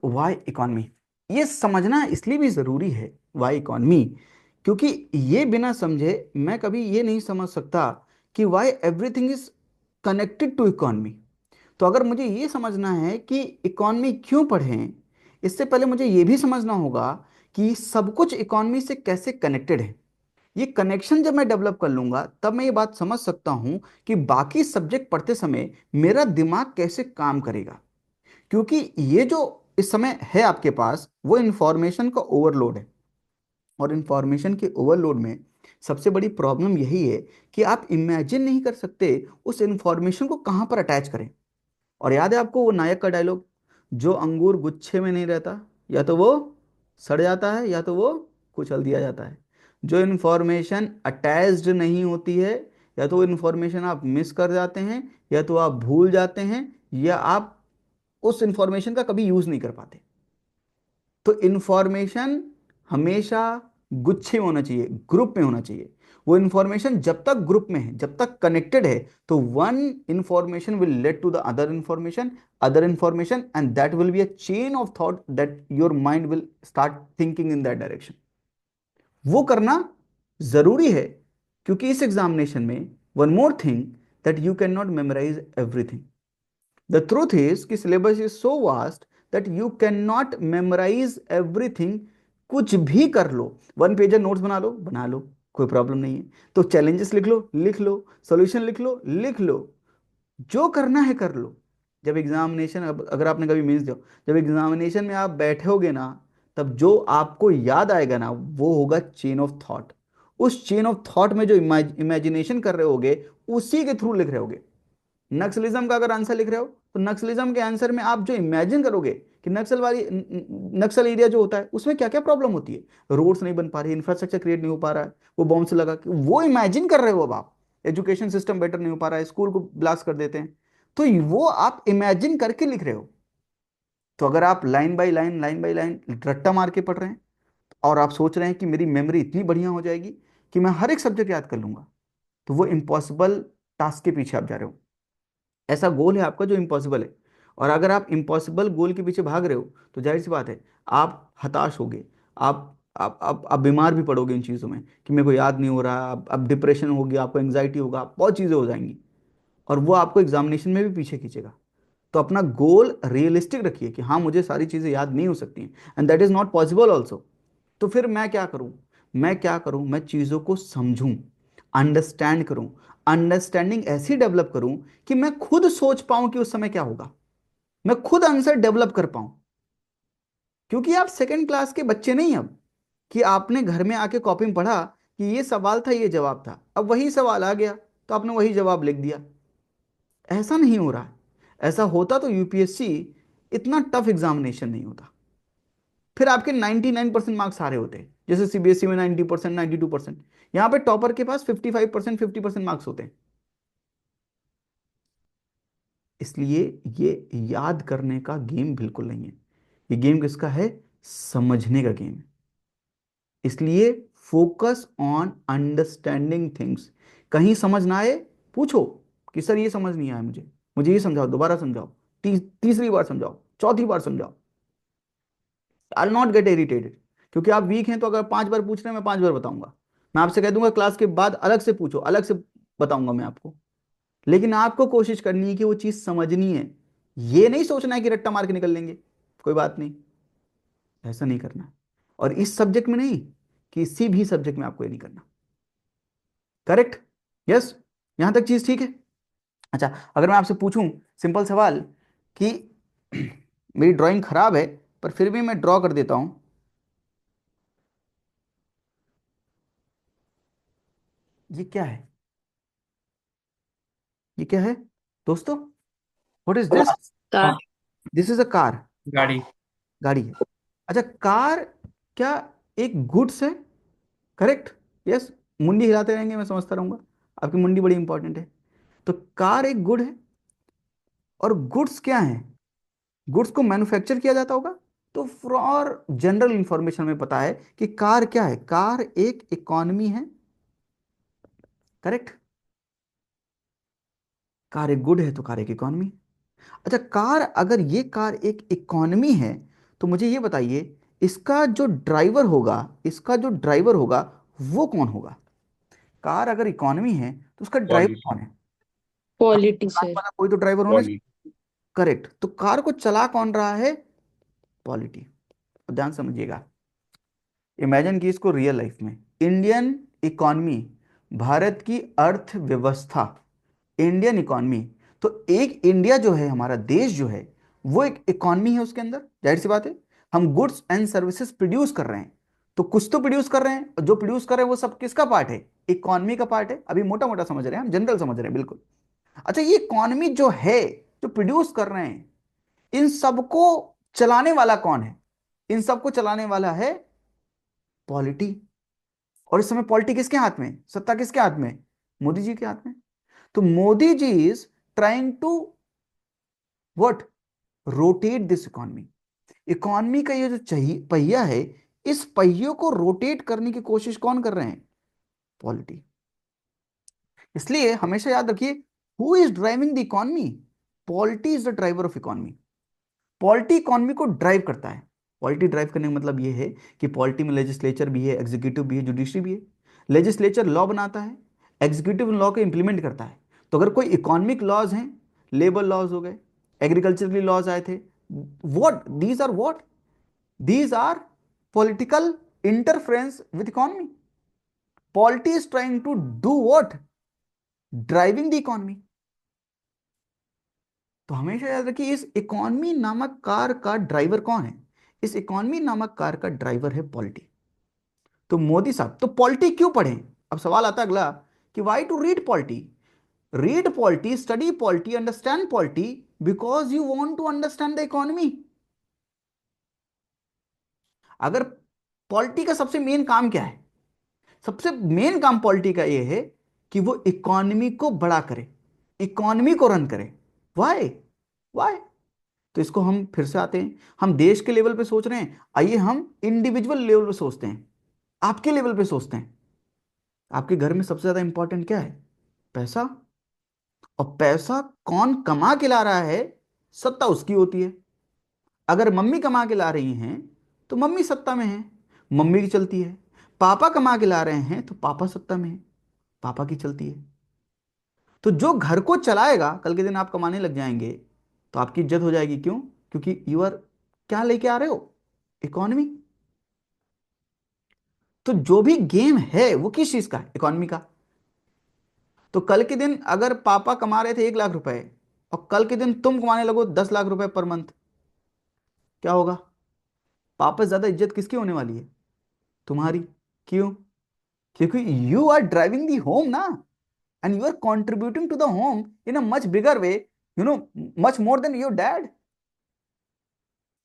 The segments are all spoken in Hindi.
वाई इकॉनमी, ये समझना इसलिए भी ज़रूरी है वाई इकॉनमी, क्योंकि ये बिना समझे मैं कभी ये नहीं समझ सकता कि why everything is connected to economy. तो अगर मुझे ये समझना है कि इकॉनमी क्यों पढ़ें, इससे पहले मुझे ये भी समझना होगा कि सब कुछ इकॉनमी से कैसे कनेक्टेड है। ये कनेक्शन जब मैं डेवलप कर लूंगा तब मैं ये बात समझ सकता हूं कि बाकी सब्जेक्ट पढ़ते समय मेरा दिमाग कैसे काम करेगा। क्योंकि ये जो इस समय है आपके पास वो इंफॉर्मेशन का ओवरलोड है, और इंफॉर्मेशन के ओवरलोड में सबसे बड़ी प्रॉब्लम यही है कि आप इमेजिन नहीं कर सकते उस इंफॉर्मेशन को कहां पर अटैच करें। और याद है आपको वो नायक का डायलॉग, जो अंगूर गुच्छे में नहीं रहता या तो वो सड़ जाता है या तो वो कुचल दिया जाता है। जो इन्फॉर्मेशन अटैच्ड नहीं होती है, या तो वो इन्फॉर्मेशन आप मिस कर जाते हैं, या तो आप भूल जाते हैं, या आप उस इंफॉर्मेशन का कभी यूज नहीं कर पाते। तो इंफॉर्मेशन हमेशा गुच्छे में होना चाहिए, ग्रुप में होना चाहिए। वो इंफॉर्मेशन जब तक ग्रुप में है, जब तक कनेक्टेड है, तो one information will lead to the other information and that will be a chain of thought that your mind will start thinking in that direction. वो करना जरूरी है, क्योंकि इस एग्जामिनेशन में one more thing, that you can not memorise everything. The truth is कि syllabus is so vast that you can not memorise everything. कुछ भी कर लो, वन पेजर नोट्स बना लो, कोई प्रॉब्लम नहीं है। तो चैलेंजेस लिख लो, सॉल्यूशन लिख लो, जो करना है कर लो। जब एग्जामिनेशन, अगर आपने कभी मीन्स दिया, जब एग्जामिनेशन में आप बैठोगे ना, तब जो आपको याद आएगा ना वो होगा चेन ऑफ थॉट। उस चेन ऑफ थॉट में जो इमेजिनेशन कर रहे होगे, उसी के थ्रू लिख रहे होगे। नक्सलिज्म का अगर आंसर लिख रहे हो, तो नक्सलिज्म के आंसर में आप जो इमेजिन करोगे कि नक्सल एरिया जो होता है उसमें क्या क्या प्रॉब्लम होती है, रोड्स नहीं बन पा रही, इंफ्रास्ट्रक्चर क्रिएट नहीं हो पा रहा है, वो बॉम्ब से लगा के वो इमेजिन कर रहे हो। अब आप एजुकेशन सिस्टम बेटर नहीं हो पा रहा है, स्कूल को ब्लास्ट कर देते हैं, तो वो आप इमेजिन करके लिख रहे हो। तो अगर आप लाइन बाई लाइन रट्टा मार के पढ़ रहे हैं, और आप सोच रहे हैं कि मेरी मेमोरी इतनी बढ़िया हो जाएगी कि मैं हर एक सब्जेक्ट याद कर लूंगा, तो वो इम्पॉसिबल टास्क के पीछे आप जा रहे हो। ऐसा गोल है आपका जो इम्पॉसिबल है। और अगर आप इम्पॉसिबल गोल के पीछे भाग रहे हो, तो जाहिर सी बात है आप हताश होगे। आप बीमार भी पड़ोगे इन चीज़ों में कि मेरे को याद नहीं हो रहा, अब डिप्रेशन होगी, आपको एंग्जाइटी होगा, बहुत चीज़ें हो जाएंगी, और वो आपको एग्जामिनेशन में भी पीछे खींचेगा। तो अपना गोल रियलिस्टिक रखिए कि हाँ मुझे सारी चीज़ें याद नहीं हो सकती हैं, and that is not possible also. तो फिर मैं क्या करूं, मैं चीज़ों को समझूं, अंडरस्टैंड करूं, अंडरस्टैंडिंग ऐसी डेवलप करूं कि मैं खुद सोच पाऊं कि उस समय क्या होगा, मैं खुद आंसर डेवलप कर पाऊं। क्योंकि आप सेकंड क्लास के बच्चे नहीं अब, कि आपने घर में आके कॉपी में पढ़ा कि ये सवाल था ये जवाब था, अब वही सवाल आ गया तो आपने वही जवाब लिख दिया। ऐसा नहीं हो रहा है। ऐसा होता तो यूपीएससी इतना टफ एग्जामिनेशन नहीं होता, फिर आपके 99% मार्क्स आ रहे होते हैं। जैसे सीबीएसई में 90%, 92%, यहाँ पे टॉपर के पास 55%, 50% मार्क्स होते हैं। इसलिए ये याद करने का गेम बिल्कुल नहीं है, ये गेम किसका है, समझने का गेम है। इसलिए फोकस ऑन अंडरस्टैंडिंग थिंग्स। कहीं समझ ना आए, पूछो कि सर ये समझ नहीं आया, मुझे ये समझाओ, दोबारा समझाओ, तीसरी बार समझाओ, चौथी बार समझाओ। आई नॉट गेट इरिटेटेड, क्योंकि आप वीक हैं, तो अगर 5 बार पूछ रहे हैं मैं 5 बार बताऊंगा। मैं आपसे कह दूंगा क्लास के बाद अलग से पूछो, अलग से बताऊंगा मैं आपको। लेकिन आपको कोशिश करनी है कि वो चीज समझनी है। ये नहीं सोचना है कि रट्टा मार के निकल लेंगे, कोई बात नहीं, ऐसा नहीं करना है। और इस सब्जेक्ट में नहीं, किसी भी सब्जेक्ट में आपको ये नहीं करना। करेक्ट? यस? यहां तक चीज ठीक है? अच्छा, अगर मैं आपसे पूछूं सिंपल सवाल कि मेरी ड्राइंग खराब है पर फिर भी मैं ड्रॉ कर देता हूं, ये क्या है? ये क्या है दोस्तों? What is this? Car. This is a car. गाड़ी। गाड़ी है। अच्छा, कार क्या एक गुड्स है? करेक्ट? यस। मुंडी हिलाते रहेंगे, मैं समझता रहूंगा, आपकी मुंडी बड़ी इंपॉर्टेंट है। तो कार एक गुड है, और गुड्स क्या है? गुड्स को मैन्युफैक्चर किया जाता होगा। तो फॉर जनरल इंफॉर्मेशन में पता है कि कार क्या है, कार एक इकॉनमी है। करेक्ट? कार एक गुड है तो कार एक इकॉनमी। अच्छा, कार, अगर ये कार एक इकॉनमी है, तो मुझे ये बताइए, इसका जो ड्राइवर होगा वो कौन होगा? कार अगर इकोनॉमी है तो उसका ड्राइवर पॉलिटी। कौन है? कार पॉलिटी चलाने सर। वाला कोई तो ड्राइवर होना चाहिए। पॉलिटी। करेक्ट, तो कार को चला कौन रहा है? पॉलिटी। ध्यान समझिएगा, इमेजिन की इसको रियल लाइफ में, इंडियन इकॉनमी, भारत की अर्थव्यवस्था, इंडियन इकॉनमी। तो एक इंडिया जो है, हमारा देश जो है, वो एक इकॉनमी है, उसके अंदर जाहिर सी बात है हम गुड्स एंड सर्विसेज प्रोड्यूस कर रहे हैं। तो कुछ तो प्रोड्यूस कर रहे हैं, और जो प्रोड्यूस कर रहे हैं वो सब किसका पार्ट है? इकॉनमी का पार्ट है। अभी मोटा मोटा समझ रहे हैं हम, जनरल समझ रहे हैं बिल्कुल। अच्छा, ये इकॉनमी जो है, जो प्रोड्यूस कर रहे हैं, इन सबको चलाने वाला कौन है? इन सबको चलाने वाला है पॉलिटी। और इस समय पॉलिटी किसके हाथ में, सत्ता किसके हाथ में? मोदी जी के हाथ में। तो Modi ji is trying to what, rotate this economy. Economy का ये जो चाहिए पहिया है, इस पहियों को रोटेट करने की कोशिश कौन कर रहे हैं? पॉलिटी। इसलिए हमेशा याद रखिए, who is driving the economy? Polity is the driver of economy. Polity economy को ड्राइव करता है। पॉलिटी ड्राइव करने का मतलब ये है कि पॉलिटी में लेजिस्लेचर भी है, एग्जीक्यूटिव भी है, जुडिशरी भी है। लेजिस्लेचर लॉ बनाता है, एग्जीक्यूटिव लॉ को इंप्लीमेंट करता है। तो अगर कोई इकोनॉमिक लॉज हैं, लेबर लॉज हो गए, एग्रीकल्चरली लॉज आए थे, what these are, what these are political interference with economy. Polity is trying to do what, driving the economy. तो हमेशा याद रखिए, इस इकॉनमी नामक कार का ड्राइवर कौन है? इस इकॉनमी नामक कार का ड्राइवर है पॉलिटी। तो मोदी साहब तो पॉलिटी क्यों पढ़ें? अब सवाल आता है अगला, कि why to read polity? Read polity, study polity, understand polity, because you want to understand the economy. अगर पॉलिटी का सबसे मेन काम क्या है? सबसे मेन काम पॉलिटी का यह है कि वो इकोनॉमी को बड़ा करे, इकोनॉमी को रन करे। वाई? वाई? तो इसको हम फिर से आते हैं, हम देश के लेवल पे सोच रहे हैं, आइए हम इंडिविजुअल लेवल पे सोचते हैं, आपके लेवल पे सोचते हैं। आपके घर में सबसे ज्यादा इंपॉर्टेंट क्या है? पैसा। और पैसा कौन कमा के ला रहा है? सत्ता उसकी होती है। अगर मम्मी कमा के ला रही हैं तो मम्मी सत्ता में है, मम्मी की चलती है। पापा कमा के ला रहे हैं तो पापा सत्ता में है, पापा की चलती है। तो जो घर को चलाएगा, कल के दिन आप कमाने लग जाएंगे तो आपकी इज्जत हो जाएगी। क्यों? क्योंकि यू आर क्या लेके आ रहे हो? इकोनॉमी। तो जो भी गेम है वो किस चीज का है? इकोनॉमी का। तो कल के दिन अगर पापा कमा रहे थे 1 लाख रुपए, और कल के दिन तुम कमाने लगो 10 लाख रुपए पर मंथ, क्या होगा? पापा से ज्यादा इज्जत किसकी होने वाली है? तुम्हारी। क्यों? क्योंकि you are driving the home ना, and you are contributing to the home in a much bigger way, you know, much more than your dad.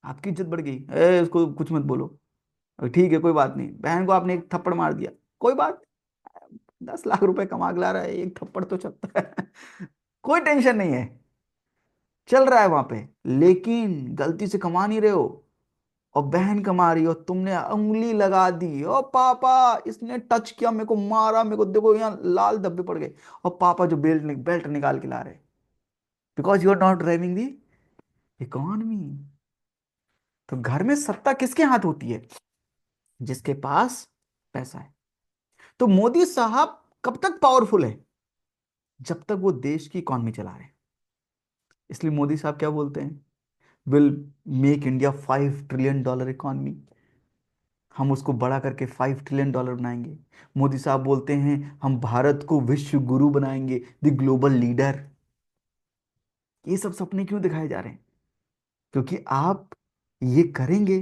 आपकी इज्जत बढ़ गई, उसको कुछ मत बोलो, ठीक है कोई बात नहीं। बहन को आपने एक थप्पड़ मार दिया, कोई बात, 10 लाख रुपए कमा के ला रहा है, एक थप्पड़ तो चलता है। कोई टेंशन नहीं है, चल रहा है वहां पे। लेकिन गलती से कमा नहीं रहे हो, और बहन कमा रही हो, तुमने उंगली लगा दी, ओ पापा इसने टच किया मेरे को, मारा मेरे को, देखो यहाँ लाल धब्बे पड़ गए। और पापा जो बेल्ट निकाल के ला रहे, because you are not driving the economy. तो घर में सत्ता किसके हाथ होती है? जिसके पास पैसा है। तो मोदी साहब कब तक पावरफुल है? जब तक वो देश की इकॉनमी चला रहे हैं। इसलिए मोदी साहब क्या बोलते हैं? Will make India $5 trillion economy. हम उसको बड़ा करके $5 ट्रिलियन बनाएंगे। मोदी साहब बोलते हैं हम भारत को विश्व गुरु बनाएंगे, द ग्लोबल लीडर। ये सब सपने क्यों दिखाए जा रहे हैं? क्योंकि आप ये करेंगे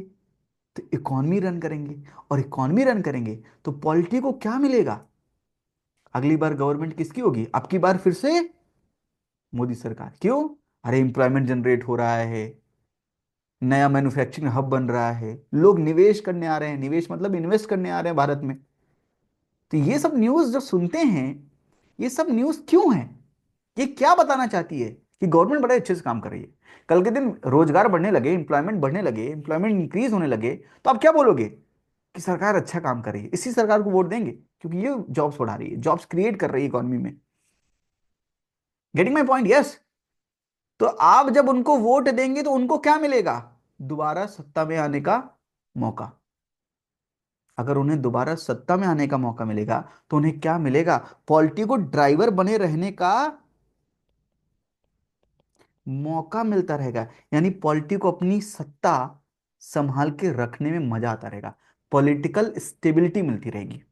तो इकॉनमी रन करेंगे, और इकॉनमी रन करेंगे तो पॉलिटी को क्या मिलेगा? अगली बार गवर्नमेंट किसकी होगी? आपकी बार फिर से मोदी सरकार। क्यों? अरे एम्प्लॉयमेंट जनरेट हो रहा है, नया मैन्युफैक्चरिंग हब बन रहा है, लोग निवेश करने आ रहे हैं, निवेश मतलब इन्वेस्ट करने आ रहे हैं भारत में। तो ये सब न्यूज़ जब सुनते हैं, ये सब न्यूज़ क्यों है? ये क्या बताना चाहती है? कि गवर्नमेंट बड़े अच्छे से काम कर रही है। कल के दिन रोजगार बढ़ने लगे, इंप्लॉयमेंट बढ़ने लगे, इंप्लॉयमेंट इंक्रीज होने लगे, तो आप क्या बोलोगे? कि सरकार अच्छा काम कर रही है, इसी सरकार को वोट देंगे, क्योंकि ये जॉब्स बढ़ा रही है, जॉब्स क्रिएट कर रही है इकोनॉमी में। Getting my point? यस। तो आप जब उनको वोट देंगे तो उनको क्या मिलेगा? दोबारा सत्ता में आने का मौका। अगर उन्हें दोबारा सत्ता में आने का मौका मिलेगा तो उन्हें क्या मिलेगा? पॉलिटी को ड्राइवर बने रहने का मौका मिलता रहेगा। यानी पॉलिटी को अपनी सत्ता संभाल के रखने में मजा आता रहेगा, पॉलिटिकल स्टेबिलिटी मिलती रहेगी।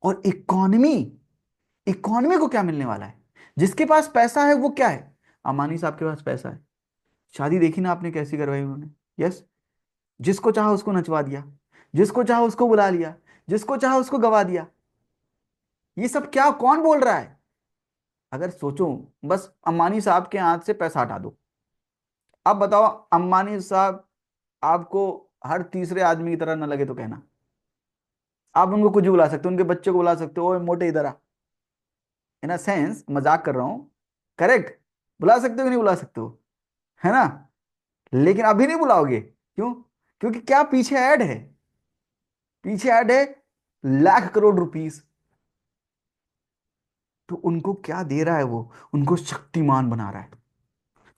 और इकोनॉमी, इकोनॉमी को क्या मिलने वाला है? जिसके पास पैसा है वो क्या है? अंबानी साहब के पास पैसा है, शादी देखी ना आपने कैसी करवाई उन्होंने? यस, जिसको चाहा उसको नचवा दिया, जिसको चाहा उसको बुला लिया, जिसको चाहा उसको गवा दिया। ये सब क्या, कौन बोल रहा है? अगर सोचो, बस अंबानी साहब के हाथ से पैसा हटा दो। अब बताओ, अंबानी साहब आपको हर तीसरे आदमी की तरह ना लगे तो कहना। आप उनको कुछ भी बुला सकते हो, उनके बच्चे को बुला सकते हो, "ओए मोटे इधर आ"। इन अ सेंस मजाक कर रहा हूं, करेक्ट? बुला सकते हो कि नहीं बुला सकते हो, है ना? लेकिन अभी नहीं बुलाओगे, क्यों? क्योंकि क्या पीछे ऐड है? पीछे ऐड है लाख करोड़ रुपीस। तो उनको क्या दे रहा है वो? उनको शक्तिमान बना रहा है।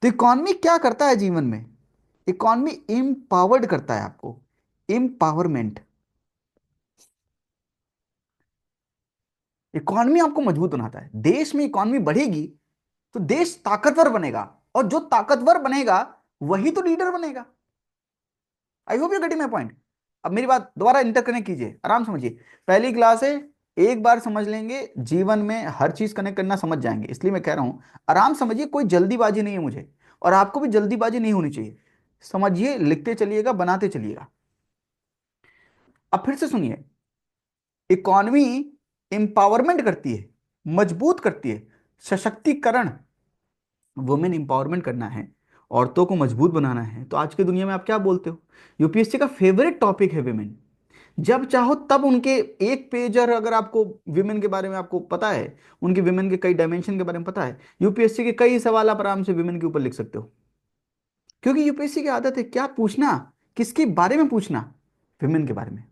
तो इकॉनमी क्या करता है जीवन में? इकॉनमी एम्पावर्ड करता है आपको, एम्पावरमेंट। इकॉनमी आपको मजबूत बनाता है। देश में इकॉनमी बढ़ेगी तो देश ताकतवर बनेगा, और जो ताकतवर बनेगा वही तो लीडर बनेगा। I hope you getting my point. अब मेरी बात दोबारा इंटरकनेक्ट कीजिए, आराम समझिए। पहली क्लास है, एक बार समझ लेंगे, जीवन में हर चीज कनेक्ट करना समझ जाएंगे। इसलिए मैं कह रहा हूं, आराम समझिए, कोई जल्दीबाजी नहीं है मुझे, और आपको भी जल्दीबाजी नहीं होनी चाहिए। समझिए, लिखते चलिएगा, बनाते चलिएगा। अब फिर से सुनिए। इकॉनमी एम्पावरमेंट करती है, मजबूत करती है, सशक्तिकरण, वुमेन इंपावरमेंट करना है, औरतों को मजबूत बनाना है। तो आज की दुनिया में आप क्या बोलते हो? यूपीएससी का फेवरेट टॉपिक है विमेन। जब चाहो तब उनके एक पेज, और अगर आपको विमेन के बारे में आपको पता है, उनके विमेन के कई डायमेंशन के बारे में पता है, यूपीएससी के कई सवाल आप आराम से विमेन के ऊपर लिख सकते हो। क्योंकि यूपीएससी की आदत है क्या पूछना? किसके बारे में पूछना? विमेन के बारे में।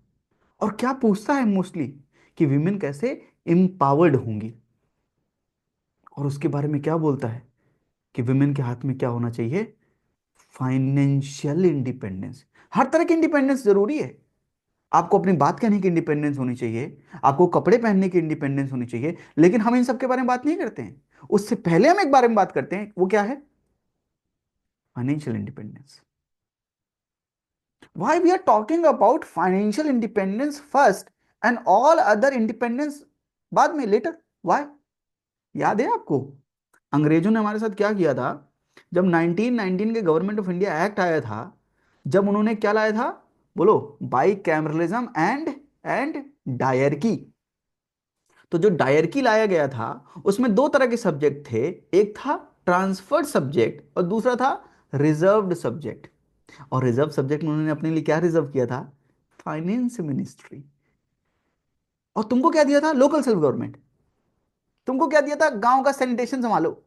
और क्या पूछता है मोस्टली? कि विमेन कैसे एम्पावर्ड होंगी। और उसके बारे में क्या बोलता है? कि विमेन के हाथ में क्या होना चाहिए? Financial independence. हर तरह की इंडिपेंडेंस जरूरी है। आपको अपनी बात कहने की इंडिपेंडेंस होनी चाहिए, आपको कपड़े पहनने की इंडिपेंडेंस होनी चाहिए, लेकिन हम इन सब के बारे में बात नहीं करते हैं। उससे पहले हम एक बारे में बात करते हैं, वो क्या है? Financial independence. Why we are talking about financial independence first and all other independence बाद में, लेटर? व्हाई? याद है आपको अंग्रेजों ने हमारे साथ क्या किया था? जब 1919 के गवर्नमेंट ऑफ इंडिया एक्ट आया था, जब उन्होंने क्या लाया था? बोलो। By cameralism and dyarchy. तो जो डायरकी लाया गया था, उसमें दो तरह के सब्जेक्ट थे। एक था ट्रांसफर्ड सब्जेक्ट और दूसरा था रिजर्व्ड सब्जेक्ट। और रिजर्व सब्जेक्ट में उन्होंने अपने लिए क्या रिजर्व किया था? Finance ministry. और तुमको क्या दिया था? Local self government. तुमको क्या दिया था? गांव का सैनिटेशन संभालो।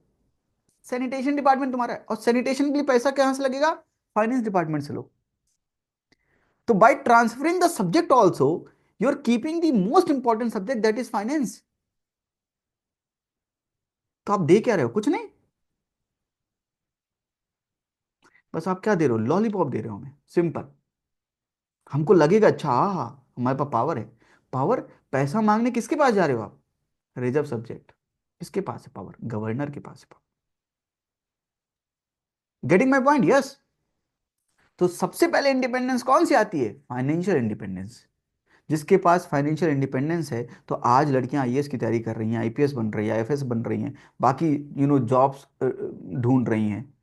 सैनिटेशन डिपार्टमेंट तुम्हारा है, और सैनिटेशन के लिए पैसा कहां से लगेगा? फाइनेंस डिपार्टमेंट से लो। तो by transferring the subject also, you are keeping the most important subject, that is finance. तो आप दे क्या रहे हो? कुछ नहीं। बस आप क्या दे रहे हो? लॉलीपॉप दे रहे हो हमें, सिंपल। हमको लगेगा अच्छा, हाँ हमारे पास पावर है। पावर? पैसा मांगने किसके पास जा रहे हो आप? Reserve subject. किसके पास है पावर? गवर्नर के पास है power. Getting my point? Yes. तो सबसे पहले इंडिपेंडेंस कौन सी आती है? Financial independence. जिसके पास फाइनेंशियल इंडिपेंडेंस है, तो आज लड़कियां आईएएस की तैयारी कर रही हैं, आईपीएस बन रही है, आईएफएस बन रही हैं, बाकी जॉब्स ढूंढ रही हैं।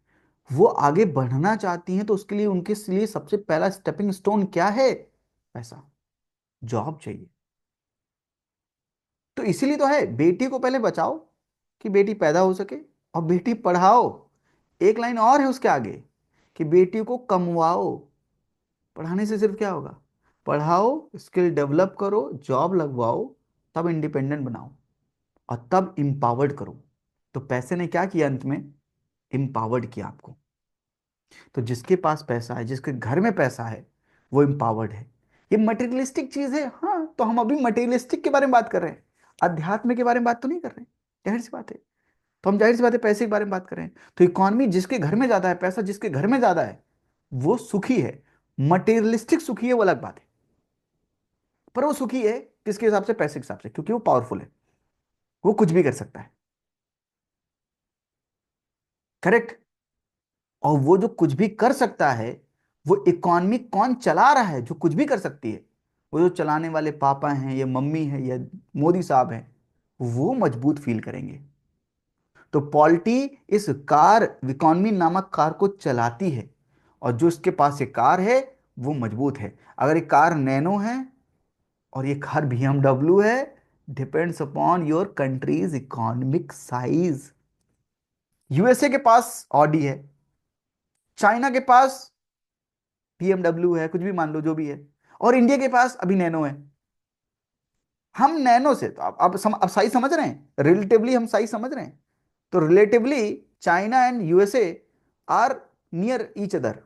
वो आगे बढ़ना चाहती हैं, तो उसके लिए उनके लिए सबसे पहला स्टेपिंग स्टोन क्या है? पैसा, जॉब चाहिए। तो इसीलिए तो है, बेटी को पहले बचाओ कि बेटी पैदा हो सके, और बेटी पढ़ाओ। एक लाइन और है उसके आगे, कि बेटी को कमवाओ। पढ़ाने से सिर्फ क्या होगा? पढ़ाओ, स्किल डेवलप करो, जॉब लगवाओ, तब इंडिपेंडेंट बनाओ, और तब इंपावर्ड करो। तो पैसे ने क्या किया अंत में? इंपावर्ड किया आपको। तो जिसके पास पैसा है, जिसके घर में पैसा है, वो इंपावर्ड है। ये मटेरियलिस्टिक चीज है, हाँ। तो हम अभी मटेरियलिस्टिक के बारे में बात कर रहे हैं, अध्यात्म के बारे में बात तो नहीं कर रहे। जाहिर सी बात है। तो हम जाहिर सी बात है पैसे के बारे में बात करें, तो इकॉनमी जिसके घर में ज्यादा है, पैसा जिसके घर में ज्यादा है, वो सुखी है। मटेरियलिस्टिक सुखी है वो अलग बात है, पर वो सुखी है किसके हिसाब से? पैसे के हिसाब से, क्योंकि वो पावरफुल है, वो कुछ भी कर सकता है। करेक्ट। और वो जो कुछ भी कर सकता है, वो इकॉनमी कौन चला रहा है जो कुछ भी कर सकती है? वो जो चलाने वाले पापा हैं या मम्मी है या मोदी साहब हैं, वो मजबूत फील करेंगे। तो पॉलिटी इस कार इकॉनमी नामक कार को चलाती है, और जो इसके पास ये कार है वो मजबूत है। अगर ये कार नैनो है और ये कार बीएमडब्ल्यू है, depends upon your country's economic size. USA के पास ऑडी है, चाइना के पास बीएमडब्ल्यू है, कुछ भी मान लो जो भी है, और इंडिया के पास अभी नैनो है। हम नैनो से तो अब साइज समझ रहे हैं, रिलेटिवली हम साइज समझ रहे हैं। तो relatively China and USA are near each other.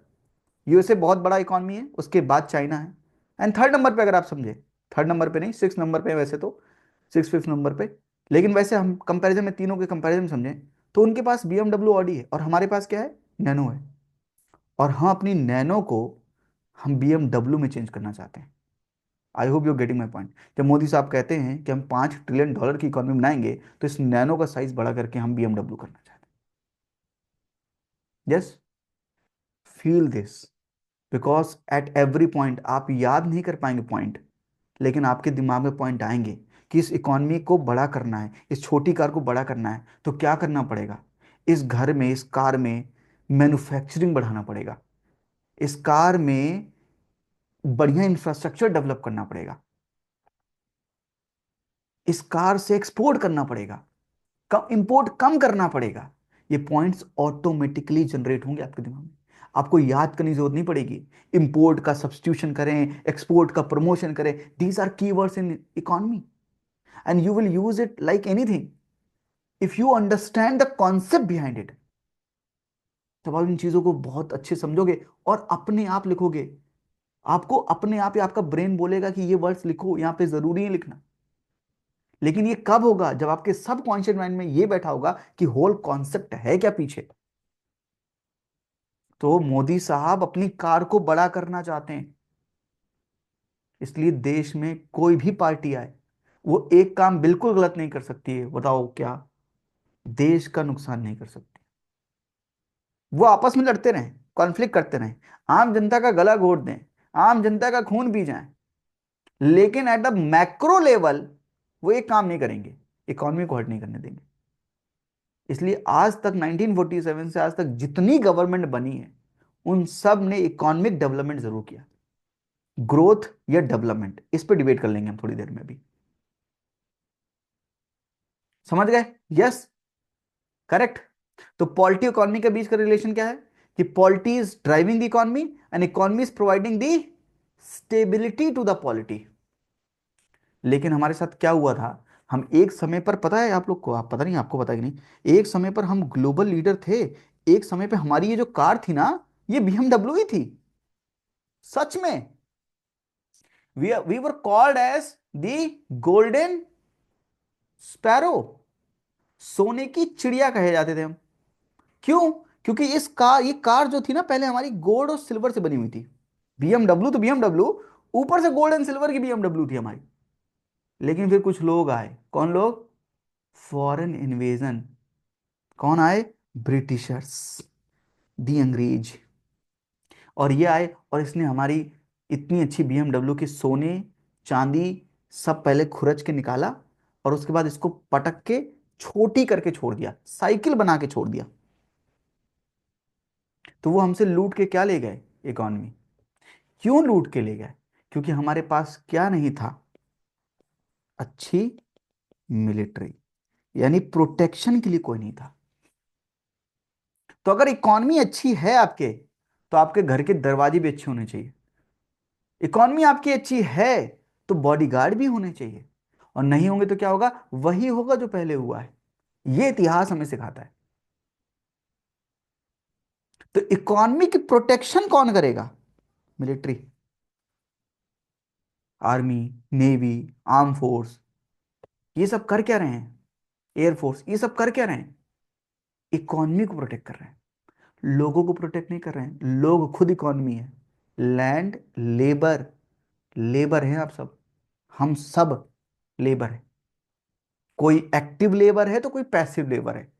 USA बहुत बड़ा इकॉनमी है, उसके बाद चाइना है, एंड थर्ड नंबर पे अगर आप समझे, थर्ड नंबर पे नहीं, सिक्स नंबर पे वैसे तो, सिक्स फिफ्थ नंबर पे, लेकिन वैसे हम कंपैरिजन में तीनों के कंपैरिजन समझें, तो उनके पास बीएमडब्ल्यू ऑडी है और हमारे पास क्या है? नैनो है। और हम अपनी नैनो को हम बीएमडब्ल्यू में चेंज करना चाहते हैं। I hope you getting my point. जब मोदी साहब कहते हैं कि हम $5 ट्रिलियन की इकोनॉमी बनाएंगे, तो इस नैनो का साइज बड़ा करके हम बीएमडब्ल्यू करना चाहते हैं। Yes, feel this, because at every point आप याद नहीं कर पाएंगे पॉइंट, लेकिन आपके दिमाग में पॉइंट आएंगे कि इस इकॉनमी को बड़ा करना है, इस छोटी कार को बड़ा करना है, तो क्या करना पड़ेगा? इस घर में, इस कार में मैन्युफैक्चरिंग बढ़ाना पड़ेगा, इस कार में बढ़िया इंफ्रास्ट्रक्चर डेवलप करना पड़ेगा, इस कार से एक्सपोर्ट करना पड़ेगा, कम इंपोर्ट कम करना पड़ेगा। ये पॉइंट्स ऑटोमेटिकली जनरेट होंगे आपके दिमाग में, आपको याद करने की जरूरत नहीं पड़ेगी। इंपोर्ट का सब्स्टिट्यूशन करें, एक्सपोर्ट का प्रमोशन करें, these are keywords in economy, and you will use it like anything if you understand the concept behind it. जब आप इन चीजों को बहुत अच्छे समझोगे और अपने आप लिखोगे, आपको अपने आप ही आपका ब्रेन बोलेगा कि ये वर्ड्स लिखो, यहां पे जरूरी है लिखना। लेकिन ये कब होगा? जब आपके सब कॉन्शियस माइंड में ये बैठा होगा कि होल कॉन्सेप्ट है क्या पीछे। तो मोदी साहब अपनी कार को बड़ा करना चाहते हैं, इसलिए देश में कोई भी पार्टी आए, वो एक काम बिल्कुल गलत नहीं कर सकती है, बताओ क्या? देश का नुकसान नहीं कर सकती। वो आपस में लड़ते रहें, कॉन्फ्लिक्ट करते रहें, आम जनता का गला घोट दें, आम जनता का खून पी जाएं, लेकिन एट द मैक्रो लेवल वो एक काम नहीं करेंगे, इकोनॉमी को हर्ट नहीं करने देंगे। इसलिए आज तक 1947 से आज तक जितनी गवर्नमेंट बनी है, उन सब ने इकोनॉमिक डेवलपमेंट जरूर किया। ग्रोथ या डेवलपमेंट, इस पे डिबेट कर लेंगे हम थोड़ी देर में भी। समझ गए? Yes, correct. तो पॉलिटी इकोनॉमी के बीच का रिलेशन क्या है? कि polity is driving the economy and economy is providing the stability to the polity. लेकिन हमारे साथ क्या हुआ था? हम एक समय पर, पता है आप लोग को, आप पता नहीं आपको पता है कि नहीं, एक समय पर हम ग्लोबल लीडर थे। एक समय पे हमारी ये जो कार थी ना, ये बीएमडब्ल्यू ही थी। सच में, we were called as the golden sparrow, सोने की चिड़िया कहे जाते थे हम। क्यों? क्योंकि ये कार जो थी ना, पहले हमारी गोल्ड और सिल्वर से बनी हुई थी। बीएमडब्ल्यू तो बीएमडब्ल्यू, ऊपर से गोल्ड एंड सिल्वर की बीएमडब्ल्यू थी हमारी। लेकिन फिर कुछ लोग आए, कौन लोग? Foreign invasion. कौन आए? ब्रिटिशर्स, दी अंग्रेज। और ये आए और इसने हमारी इतनी अच्छी बीएमडब्ल्यू के सोने चांदी सब पहले खुरच के निकाला, और उसके बाद इसको पटक के छोटी करके छोड़ दिया, साइकिल बना के छोड़ दिया। तो वो हमसे लूट के क्या ले गए? इकॉनमी। क्यों लूट के ले गए? क्योंकि हमारे पास क्या नहीं था? अच्छी मिलिट्री, यानी प्रोटेक्शन के लिए कोई नहीं था। तो अगर इकॉनमी अच्छी है आपके, तो आपके घर के दरवाजे भी अच्छे होने चाहिए। इकॉनमी आपकी अच्छी है तो बॉडीगार्ड भी होने चाहिए, और नहीं होंगे तो क्या होगा? वही होगा जो पहले हुआ है। ये इतिहास हमें सिखाता है। तो इकॉनमी की प्रोटेक्शन कौन करेगा? Military, army, navy, arm force. ये सब कर क्या रहे हैं? एयरफोर्स, ये सब कर क्या रहे हैं? इकॉनमी को प्रोटेक्ट कर रहे हैं, लोगों को प्रोटेक्ट नहीं कर रहे हैं। लोग खुद इकॉनमी है। लैंड, लेबर, लेबर हैं आप सब, हम सब लेबर है। कोई एक्टिव लेबर है तो कोई पैसिव लेबर है,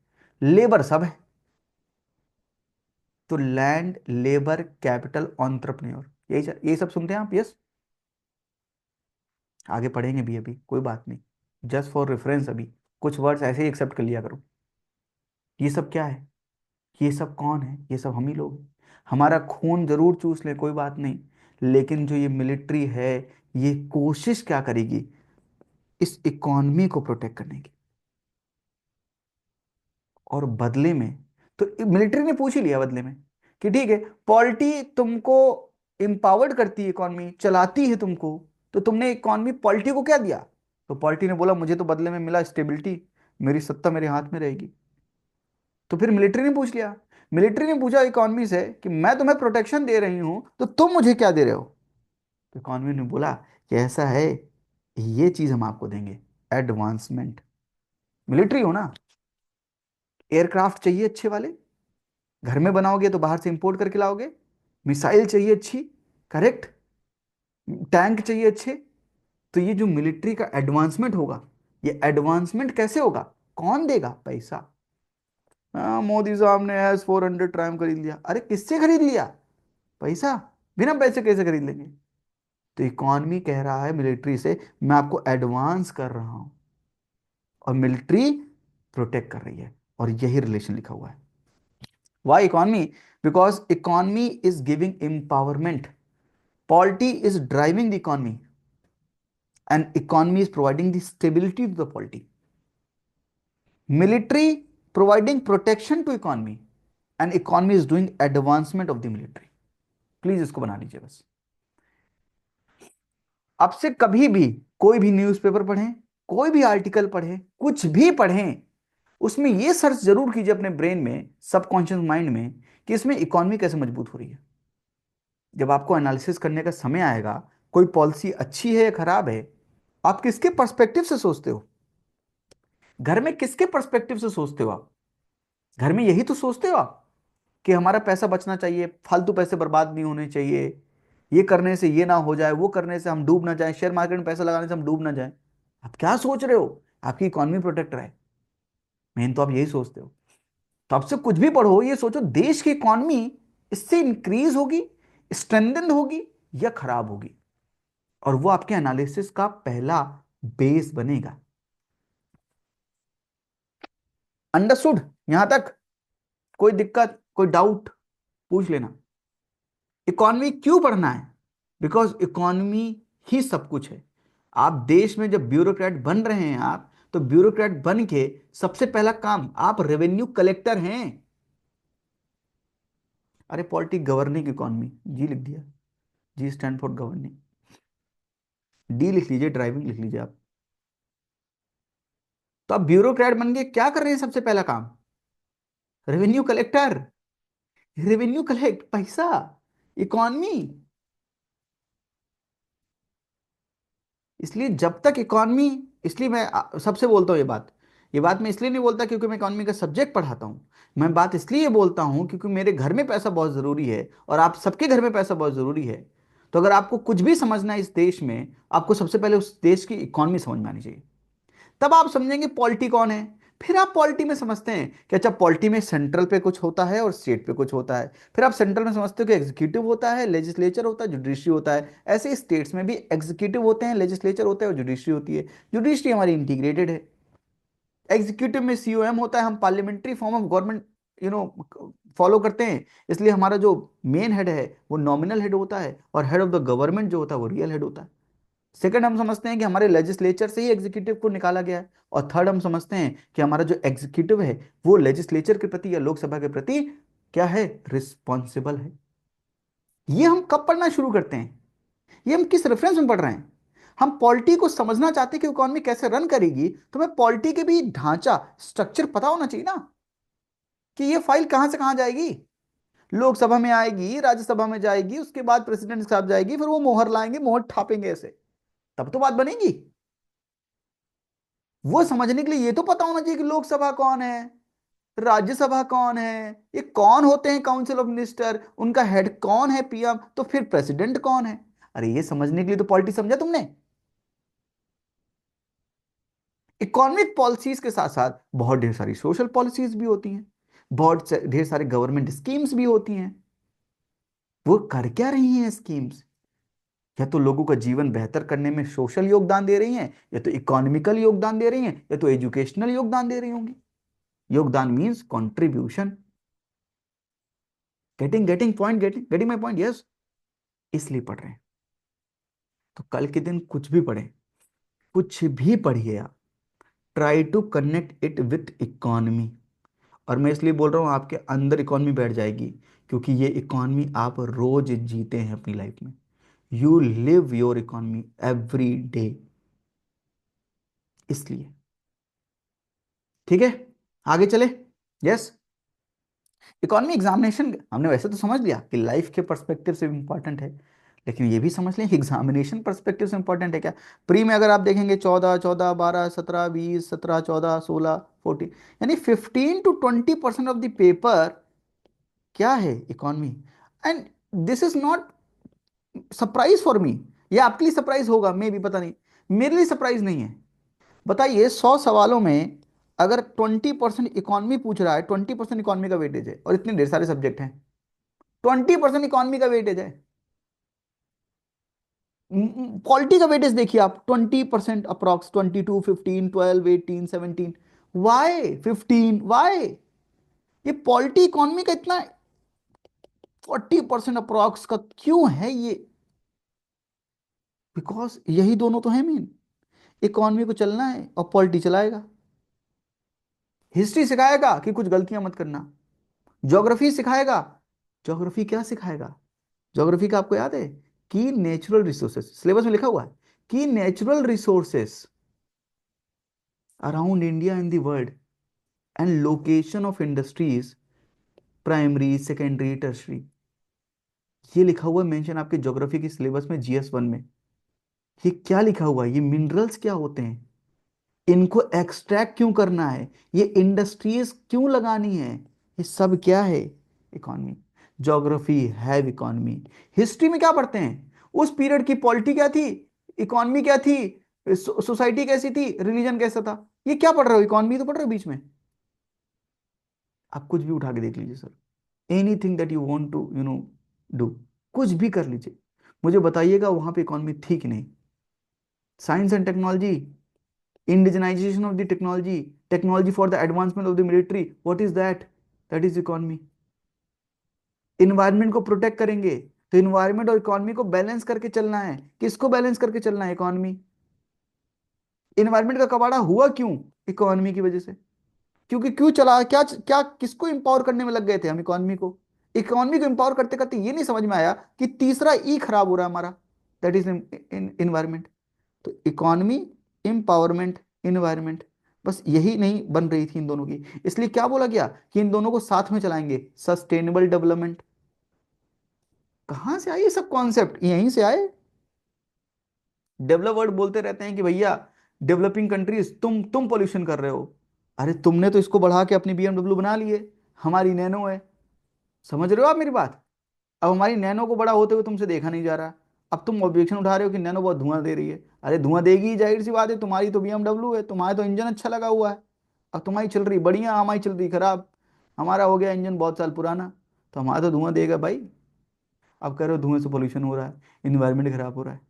लेबर सब है। तो लैंड, लेबर, कैपिटल, एंटरप्रेन्योर, यही सब सुनते हैं आप? यस। आगे पढ़ेंगे भी अभी, कोई बात नहीं, जस्ट फॉर रेफरेंस अभी कुछ वर्ड्स ऐसे ही एक्सेप्ट कर लिया करो। ये सब क्या है? ये सब कौन है? ये सब हम ही लोग हैं। हमारा खून जरूर चूस ले, कोई बात नहीं, लेकिन जो ये मिलिट्री है, ये कोशिश क्या करेगी? इस इकॉनमी को प्रोटेक्ट करने की। और बदले में, तो मिलिट्री ने पूछ ही लिया बदले में कि ठीक है, पॉलिटी तुमको एम्पावर्ड करती है, इकॉनमी चलाती है तुमको, तो तुमने इकॉनमी पॉलिटी को क्या दिया? तो पॉलिटी ने बोला मुझे तो बदले में मिला स्टेबिलिटी, मेरी सत्ता मेरे हाथ में रहेगी। तो फिर मिलिट्री ने पूछ लिया, मिलिट्री ने पूछा इकॉनमी से कि मैं तुम्हें प्रोटेक्शन दे रही हूं तो तुम मुझे क्या दे रहे हो? तो इकॉनमी ने बोला कि ऐसा है, ये चीज हम आपको देंगे, एडवांसमेंट। मिलिट्री हो ना, एयरक्राफ्ट चाहिए अच्छे वाले, घर में बनाओगे तो बाहर से इंपोर्ट करके लाओगे। मिसाइल चाहिए अच्छी, करेक्ट। टैंक चाहिए अच्छे। तो ये जो मिलिट्री का एडवांसमेंट होगा, ये एडवांसमेंट कैसे होगा? कौन देगा? पैसा। हाँ, मोदी साहब ने S-400 ट्रायम खरीद लिया। अरे किससे खरीद लिया? पैसा। बिना पैसे कैसे खरीद लेंगे? तो इकॉनमी कह रहा है मिलिट्री से, मैं आपको एडवांस कर रहा हूं, और मिलिट्री प्रोटेक्ट कर रही है। और यही रिलेशन लिखा हुआ है। Why economy? Because economy is giving empowerment, polity is driving the economy, and economy is providing the stability to the polity. Military providing protection to economy, and economy is doing advancement of the military. Please इसको बना लीजिए बस। अब से कभी भी कोई भी न्यूज़पेपर पढ़ें, कोई भी आर्टिकल पढ़ें, कुछ भी पढ़ें, उसमें यह सर्च जरूर कीजिए अपने ब्रेन में, सबकॉन्शियस माइंड में, कि इसमें इकॉनमी कैसे मजबूत हो रही है। जब आपको एनालिसिस करने का समय आएगा, कोई पॉलिसी अच्छी है या खराब है, आप किसके पर्सपेक्टिव से सोचते हो? घर में किसके पर्सपेक्टिव से सोचते हो आप? घर में यही तो सोचते हो आप कि हमारा पैसा बचना चाहिए, फालतू पैसे बर्बाद नहीं होने चाहिए, ये करने से ये ना हो जाए, वो करने से हम डूब ना जाए, शेयर मार्केट में पैसा लगाने से हम डूब ना जाए। आप क्या सोच रहे हो? आपकी इकॉनमी प्रोटेक्ट रहे, मेन तो आप यही सोचते हो। तो आपसे कुछ भी पढ़ो, ये सोचो देश की इकॉनमी इससे इंक्रीज होगी, स्ट्रेंथन होगी, या खराब होगी, और वो आपके एनालिसिस का पहला बेस बनेगा। अंडरस्टूड यहां तक? कोई दिक्कत, कोई डाउट, पूछ लेना। इकॉनमी क्यों पढ़ना है? बिकॉज इकॉनमी ही सब कुछ है। आप देश में जब ब्यूरोक्रेट बन रहे हैं, आप तो ब्यूरोक्रेट बन के सबसे पहला काम, आप रेवेन्यू कलेक्टर हैं। अरे पॉलिटिक गवर्निंग इकॉनमी, जी लिख दिया, G stand for governing, D लिख लीजिए, ड्राइविंग लिख लीजिए आप। तो आप ब्यूरोक्रेट बन के क्या कर रहे हैं? सबसे पहला काम रेवेन्यू कलेक्टर, रेवेन्यू कलेक्ट, पैसा, इकॉनमी। इसलिए जब तक इकॉनमी, इसलिए मैं सबसे बोलता हूँ ये बात मैं इसलिए नहीं बोलता क्योंकि मैं इकॉनमी का सब्जेक्ट पढ़ाता हूँ। मैं बात इसलिए बोलता हूँ क्योंकि मेरे घर में पैसा बहुत ज़रूरी है, और आप सबके घर में पैसा बहुत ज़रूरी है। तो अगर आपको कुछ भी समझना है इस देश में, आपको सबसे पहले उस देश की इकॉनमी समझ में आनी चाहिए। तब आप समझेंगे पॉलिटी कौन है। फिर आप पॉलिटी में समझते हैं कि अच्छा, पॉलिटी में सेंट्रल पे कुछ होता है और स्टेट पे कुछ होता है। फिर आप सेंट्रल में समझते हो कि एग्जीक्यूटिव होता है, लेजिस्लेचर होता है, जुडिशरी होता है। ऐसे स्टेट्स में भी एग्जीक्यूटिव होते हैं, लेजिस्लेचर होता है और जुडिशरी होती है। जुडिशरी हमारी इंटीग्रेटेड है। एग्जीक्यूटिव में COM होता है, हम parliamentary form of government you know follow करते हैं, इसलिए हमारा जो मेन हेड है वो नॉमिनल हेड होता है, और हेड ऑफ द गवर्नमेंट जो होता है वो रियल हेड होता है। सेकंड, हम समझते हैं कि हमारे लेजिस्लेचर से ही एग्जीक्यूटिव को निकाला गया है। और थर्ड, हम समझते हैं कि हमारा जो एग्जीक्यूटिव है वो लेजिस्लेचर के प्रति या लोकसभा के प्रति क्या है? रिस्पॉन्सिबल है। ये हम कब पढ़ना शुरू करते हैं? ये हम किस रेफरेंस में पढ़ रहे हैं? हम पॉलिटी को समझना चाहते हैं कि इकोनॉमी कैसे रन करेगी, तो हमें पॉलिटी के भी ढांचा, स्ट्रक्चर पता होना चाहिए ना, कि ये फाइल कहां से कहां जाएगी। लोकसभा में आएगी, राज्यसभा में जाएगी, उसके बाद प्रेसिडेंट के साथ जाएगी, फिर वो मोहर लाएंगे, मोहर छापेंगे ऐसे, तब तो बात बनेगी। वो समझने के लिए ये तो पता होना चाहिए कि लोकसभा कौन है, राज्यसभा कौन है, ये कौन होते हैं काउंसिल ऑफ मिनिस्टर, उनका हेड कौन है पीएम, तो फिर प्रेसिडेंट कौन है। अरे ये समझने के लिए तो पॉलिटी समझा तुमने। इकोनॉमिक पॉलिसीज के साथ साथ बहुत ढेर सारी सोशल पॉलिसीज भी होती हैं, ढेर सारे गवर्नमेंट स्कीम्स भी होती हैं। वो कर क्या रही हैं स्कीम्स? या तो लोगों का जीवन बेहतर करने में सोशल योगदान दे रही हैं, या तो इकोनॉमिकल योगदान दे रही हैं, या तो एजुकेशनल योगदान दे रही होंगी। योगदान means contribution. Getting point, getting my point, yes. इसलिए पढ़ रहे हैं। तो कल के दिन कुछ भी पढ़े, कुछ भी पढ़िए आप, try to connect it with economy. और मैं इसलिए बोल रहा हूं आपके अंदर इकोनॉमी बैठ जाएगी, क्योंकि ये इकोनॉमी आप रोज जीते हैं अपनी लाइफ में। You live your economy every day. इसलिए ठीक है, आगे चले। यस। इकोनॉमी एग्जामिनेशन हमने वैसे तो समझ लिया कि लाइफ के पर्सपेक्टिव से इंपॉर्टेंट है, लेकिन ये भी समझ लें एग्जामिनेशन पर्सपेक्टिव से इंपॉर्टेंट है क्या। प्री में अगर आप देखेंगे 14, 14, 12, 17, 20, 17, 14, 14, यानी 15 to 20% ऑफ द पेपर क्या है, economy. And this is not surprise for me. ये आपके लिए सरप्राइज होगा, मे भी, पता नहीं, मेरे लिए सरप्राइज नहीं है। बताइए 100 सवालों में अगर 20% इकोनॉमी पूछ रहा है, 20% इकोनॉमी का वेटेज है, और इतने ढेर सारे सब्जेक्ट हैं, 20% इकोनॉमी का वेटेज है। पॉलिटी का वेटेज देखिए आप, 20% अप्रॉक्स, 22, 15, 12, 18, 17। Why 15, why? ये पॉलिटी इकोनॉमी का इतना 40% अप्रॉक्स का क्यों है ये? बिकॉज यही दोनों तो है मेन। इकोनॉमी को चलना है और पॉलिटी चलाएगा। हिस्ट्री सिखाएगा कि कुछ गलतियां मत करना। ज्योग्राफी सिखाएगा। ज्योग्राफी क्या सिखाएगा? ज्योग्राफी का आपको याद है कि नेचुरल रिसोर्सेस, सिलेबस में लिखा हुआ है कि natural resources around India in the world and location of industries, primary, secondary, tertiary. ये लिखा हुआ है मेंशन आपके ज्योग्राफी के सिलेबस में, GS 1 में। ये क्या लिखा हुआ है? ये मिनरल्स क्या होते हैं, इनको एक्सट्रैक्ट क्यों करना है, ये इंडस्ट्रीज क्यों लगानी है, ये सब क्या है? इकोनॉमी। ज्योग्राफी है इकोनॉमी। हिस्ट्री में क्या पढ़ते हैं? उस पीरियड की पॉलिटी क्या थी, इकोनॉमी क्या थी, सोसाइटी कैसी थी, रिलीजन कैसा था। ये क्या पढ़ रहे हो? इकोनॉमी तो पढ़ रहे हो बीच में। आप कुछ भी उठा के देख लीजिए sir, anything that you want to do, कुछ भी कर लीजिए, मुझे बताइएगा वहां पे इकोनॉमी थी कि नहीं। Science and technology, indigenization of the technology for the advancement of the military, what is that? That is economy. Environment को प्रोटेक्ट करेंगे, तो इन्वायरमेंट और इकोनॉमी को बैलेंस करके चलना है। किसको बैलेंस करके चलना है? इकोनॉमी। इन्वायरमेंट का कबाड़ा हुआ क्यों? इकोनॉमी की वजह से। क्योंकि क्यों चला, क्या क्या किसको इंपावर करने में लग गए थे हम? इकोनॉमी को। इकोनॉमी को इंपावर करते करते ये नहीं समझ में आया कि तीसरा ई खराब हो रहा है हमारा, दैट इज इन्वायरमेंट। तो इकोनॉमी, एम्पावरमेंट, इन्वायरमेंट, बस यही नहीं बन रही थी इन दोनों की। इसलिए क्या बोला गया कि इन दोनों को साथ में चलाएंगे, सस्टेनेबल डेवलपमेंट। कहां से आए ये सब कॉन्सेप्ट? यहीं से आए। डेवलप वर्ड बोलते रहते हैं कि भैया डेवलपिंग कंट्रीज, तुम पोल्यूशन कर रहे हो। अरे तुमने तो इसको बढ़ा के अपनी BMW बना लिए, हमारी नैनो है। समझ रहे हो आप मेरी बात? अब हमारी नैनो को बड़ा होते हुए तुमसे देखा नहीं जा रहा। अब तुम ऑब्जेक्शन उठा रहे हो कि नैनो बहुत धुआं दे रही है। अरे धुआं देगी ही, जाहिर सी बात है, तुम्हारी तो BMW है, तुम्हारा तो इंजन अच्छा लगा हुआ है। अब तुम्हारी चल रही बढ़िया, हमारी चल रही खराब। हमारा हो गया इंजन बहुत साल पुराना, तो हमारा तो धुआं देगा भाई। अब कह रहे हो धुएं से पोल्यूशन हो रहा है, इन्वायरमेंट खराब हो रहा है।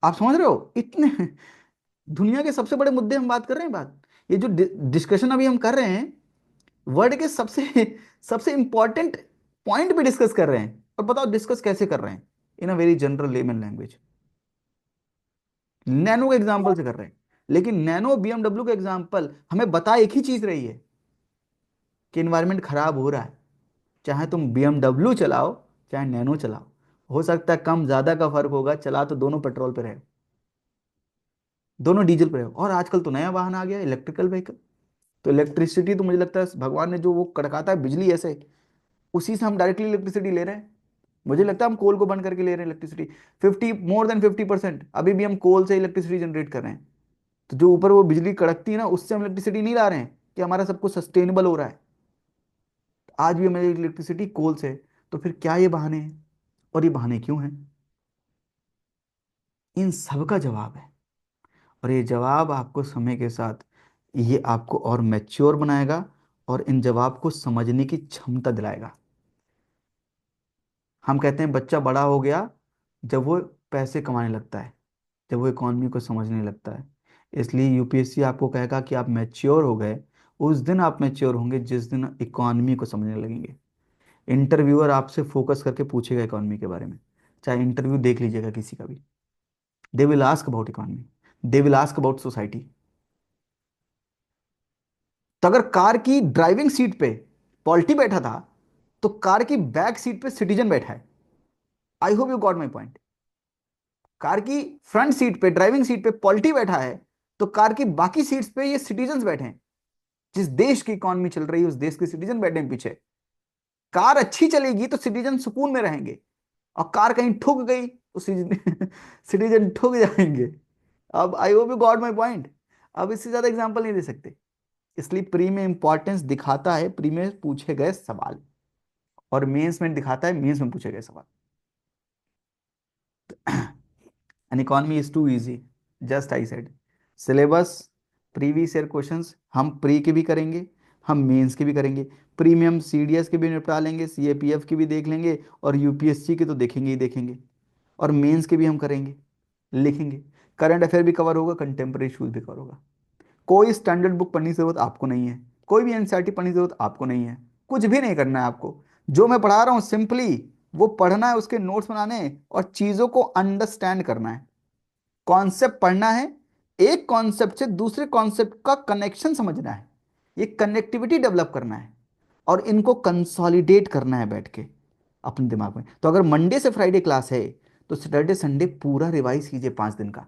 आप समझ रहे हो? इतने दुनिया के सबसे बड़े मुद्दे हम बात कर रहे हैं। बात, ये जो डिस्कशन अभी हम कर रहे हैं, वर्ल्ड के सबसे सबसे इंपॉर्टेंट पॉइंट पे डिस्कस कर रहे हैं। और बताओ डिस्कस कैसे कर रहे हैं? In a very general layman language, nano के एग्जाम्पल से कर रहे हैं। लेकिन नैनो BMW का एग्जाम्पल हमें बता एक ही चीज रही है कि इन्वायरमेंट खराब हो रहा है। चाहे तुम BMW चलाओ, चाहे नैनो चलाओ, हो सकता है कम ज्यादा का फर्क होगा, चला तो दोनों पेट्रोल पे रहे, दोनों डीजल पे रहे। और आजकल तो नया वाहन आ गया, इलेक्ट्रिकल व्हीकल। तो इलेक्ट्रिसिटी तो मुझे लगता है भगवान ने जो वो कड़काता है बिजली ऐसे, उसी से हम डायरेक्टली इलेक्ट्रिसिटी ले रहे हैं। मुझे लगता है हम कोल को बंद करके ले रहे हैं इलेक्ट्रिसिटी। 50, more than 50% अभी भी हम कोल से इलेक्ट्रिसिटी जनरेट कर रहे हैं। तो जो ऊपर वो बिजली कड़कती है ना, उससे हम इलेक्ट्रिसिटी नहीं ला रहे हैं। कि हमारा सब कुछ सस्टेनेबल हो रहा है, आज भी हमारी इलेक्ट्रिसिटी कोल से है, तो फिर क्या ये बहाने हैं, और ये बहाने क्यों हैं? इन सब का जवाब है, और ये जवाब आपको समय के साथ, ये आपको और मैच्योर बनाएगा, और इन जवाब को समझने की क्षमता दिलाएगा। हम कहते हैं बच्चा बड़ा हो गया जब वो पैसे कमाने लगता है, जब वो इकॉनमी को समझने लगता है। इसलिए यूपीएससी आपको कहेगा कि आप मैच्योर हो गए, उस दिन आप मैच्योर होंगे जिस दिन इकॉनमी को समझने लगेंगे। इंटरव्यूअर आपसे फोकस करके पूछेगा इकॉनमी के बारे में, चाहे इंटरव्यू देख लीजिएगा किसी का भी, they will ask about economy, they will ask about society. तो अगर कार की ड्राइविंग सीट पे पॉलिटी बैठा था, तो कार की बैक सीट पे सिटीजन बैठा है। I hope you got my point. Car की फ्रंट सीट पे, ड्राइविंग सीट पे पॉलिटी बैठा है, तो कार की बाकी सीट्स पे ये सिटीजन बैठे हैं। जिस देश की इकॉनमी चल रही है उस देश के सिटीजन बैठे हैं पीछे। कार अच्छी चलेगी तो सिटीजन सुकून में रहेंगे, और कार कहीं ठुक गई तो सिटीजन ठुक जाएंगे। अब I hope you got my point. अब इससे ज्यादा एग्जांपल नहीं दे सकते। इसलिए प्री में इंपॉर्टेंस दिखाता है प्री में पूछे गए सवाल, और मेंस में दिखाता है मेंस में पूछे गए सवाल। An economy is too easy, just I said. Syllabus, previous year questions हम प्री के भी करेंगे, हम मेंस के भी करेंगे। प्री में हम सीडीएस के भी निपटा लेंगे, सीएपीएफ की भी देख लेंगे, और यूपीएससी के तो देखेंगे ही देखेंगे, और मेंस के भी हम करेंगे, लिखेंगे। करंट अफेयर भी कवर होगा, कंटेम्प्रेरी इशूज भी कवर होगा। कोई स्टैंडर्ड बुक पढ़ने की जरूरत आपको नहीं है, कोई भी एनसीईआरटी पढ़ने की जरूरत आपको नहीं है, कुछ भी नहीं करना है आपको। जो मैं पढ़ा रहा हूँ सिंपली वो पढ़ना है, उसके नोट्स बनाने हैं, और चीजों को अंडरस्टैंड करना है। कॉन्सेप्ट पढ़ना है, एक कॉन्सेप्ट से दूसरे कॉन्सेप्ट का कनेक्शन समझना है, ये कनेक्टिविटी डेवलप करना है, और इनको कंसोलिडेट करना है बैठ के अपने दिमाग में। तो अगर मंडे से फ्राइडे क्लास है, तो सैटरडे संडे पूरा रिवाइज कीजिए 5 दिन का।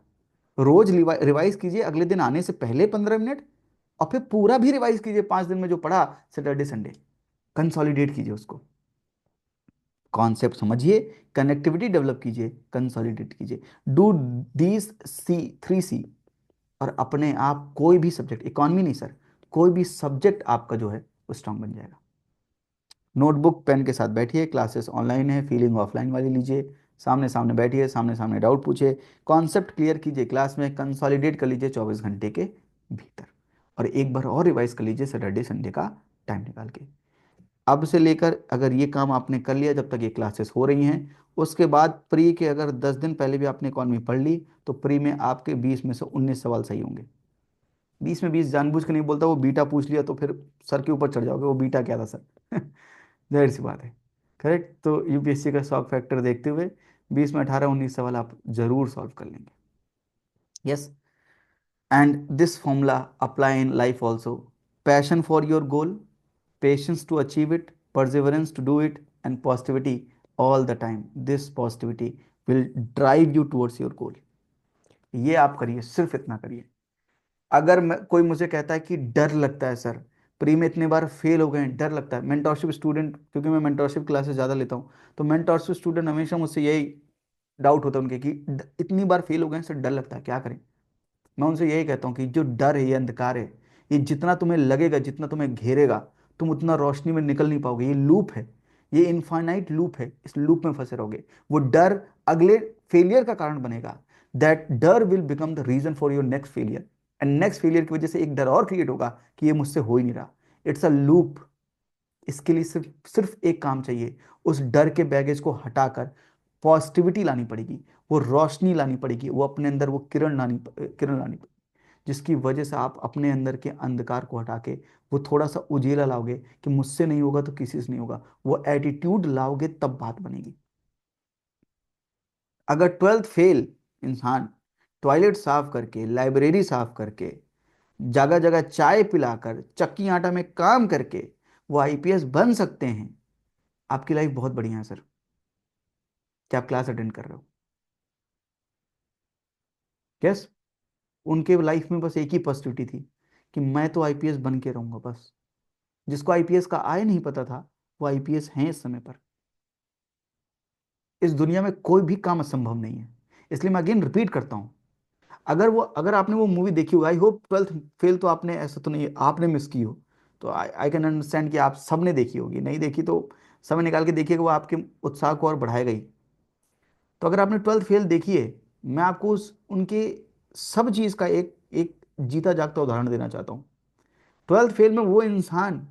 रोज रिवाइज कीजिए, अगले दिन आने से पहले 15 मिनट, और फिर पूरा भी रिवाइज कीजिए 5 दिन में जो पढ़ा, सैटरडे संडे कंसोलिडेट कीजिए उसको। कॉन्सेप्ट समझिए, कनेक्टिविटी डेवलप कीजिए, कंसोलिडेट कीजिए। डू दीज सी, 3 C, और अपने आप कोई भी सब्जेक्ट, इकॉनमी नहीं सर, कोई भी सब्जेक्ट आपका जो है वो स्ट्रांग बन जाएगा। नोटबुक पेन के साथ बैठिए, क्लासेस ऑनलाइन है, फीलिंग ऑफलाइन वाली लीजिए, सामने सामने बैठिए, सामने सामने डाउट पूछिए, कॉन्सेप्ट क्लियर कीजिए क्लास में, कंसोलिडेट कर लीजिए 24 घंटे के भीतर, और एक बार और रिवाइज कर लीजिए सैटरडे संडे का टाइम निकाल के। अब से लेकर अगर ये काम आपने कर लिया जब तक ये क्लासेस हो रही हैं, उसके बाद प्री के अगर 10 दिन पहले भी आपने इकॉनमी पढ़ ली, तो प्री में आपके 20 में से 19 सवाल सही होंगे। 20 में 20 जानबूझ के नहीं बोलता, वो बीटा पूछ लिया तो फिर सर के ऊपर चढ़ जाओगे, वो बीटा क्या था सर। जाहिर सी बात है। करेक्ट। तो यूपीएससी का शॉक फैक्टर देखते हुए 20 में 18 19 सवाल आप जरूर सॉल्व कर लेंगे। Yes, and this formula apply in life also. Passion for your goal, patience to achieve it, perseverance to do it, and positivity all the time. This positivity will drive you towards your goal. ये आप करिए, सिर्फ इतना करिए। अगर कोई मुझे कहता है कि डर लगता है सर, प्री में इतने बार फेल हो गए हैं, डर लगता है। मेंटोरशिप स्टूडेंट, क्योंकि मैं मेंटोरशिप क्लासेस ज़्यादा लेता हूँ, तो मेंटोरशिप स्टूडेंट हमेशा मुझसे यही डाउट होता है उनके कि इतनी बार फेल हो गए हैं सर, डर लगता है, क्या करें। मैं उनसे यही कहता हूँ कि जो डर है, ये अंधकार है, ये जितना तुम्हें लगेगा, जितना तुम्हें घेरेगा, तुम उतना रोशनी में निकल नहीं पाओगे। ये लूप है, ये इनफाइनाइट लूप है, इस लूप में फंसे रहोगे। वो डर अगले फेलियर का कारण बनेगा। दैट डर will become the reason for your next failure, and next failure की वजह से एक डर और क्रिएट होगा कि ये मुझसे हो ही नहीं रहा। It's a loop. इसके लिए सिर्फ सिर्फ एक काम चाहिए, उस डर के बैगेज को हटाकर पॉजिटिविटी लानी पड़ेगी, वो रोशनी लानी पड़ेगी, वो अपने अंदर वो किरण लानी पड़ेगी, जिसकी वजह से आप अपने अंदर के अंधकार को हटा के वो थोड़ा सा उजेला लाओगे कि मुझसे नहीं होगा तो किसी से नहीं होगा। वो एटीट्यूड लाओगे तब बात बनेगी। अगर 12th फेल इंसान टॉयलेट साफ करके, लाइब्रेरी साफ करके, जगह जगह चाय पिलाकर, चक्की आटा में काम करके वो आईपीएस बन सकते हैं, आपकी लाइफ बहुत बढ़िया है सर। क्या आप क्लास अटेंड कर रहे हो? यस। उनके लाइफ में बस एक ही पॉजिटिविटी थी कि मैं तो आईपीएस बन के रहूंगा बस। जिसको आईपीएस का आय नहीं पता था, वो आईपीएस हैं इस समय पर। इस दुनिया में कोई भी काम असंभव नहीं है। इसलिए मैं अगेन रिपीट करता हूं, अगर आपने वो मूवी देखी हो, आई होप ट्वेल्थ फेल तो आपने, ऐसा तो नहीं आपने मिस की हो, तो आई आई कैन अंडरस्टैंड कि आप सबने देखी होगी, नहीं देखी तो समय निकाल के देखिएगा, वो आपके उत्साह को और बढ़ाएगा ही। तो अगर आपने ट्वेल्थ फेल देखी है, मैं आपको उस उनके सब चीज़ का एक एक जीता जागता उदाहरण देना चाहता हूँ। ट्वेल्थ फेल में वो इंसान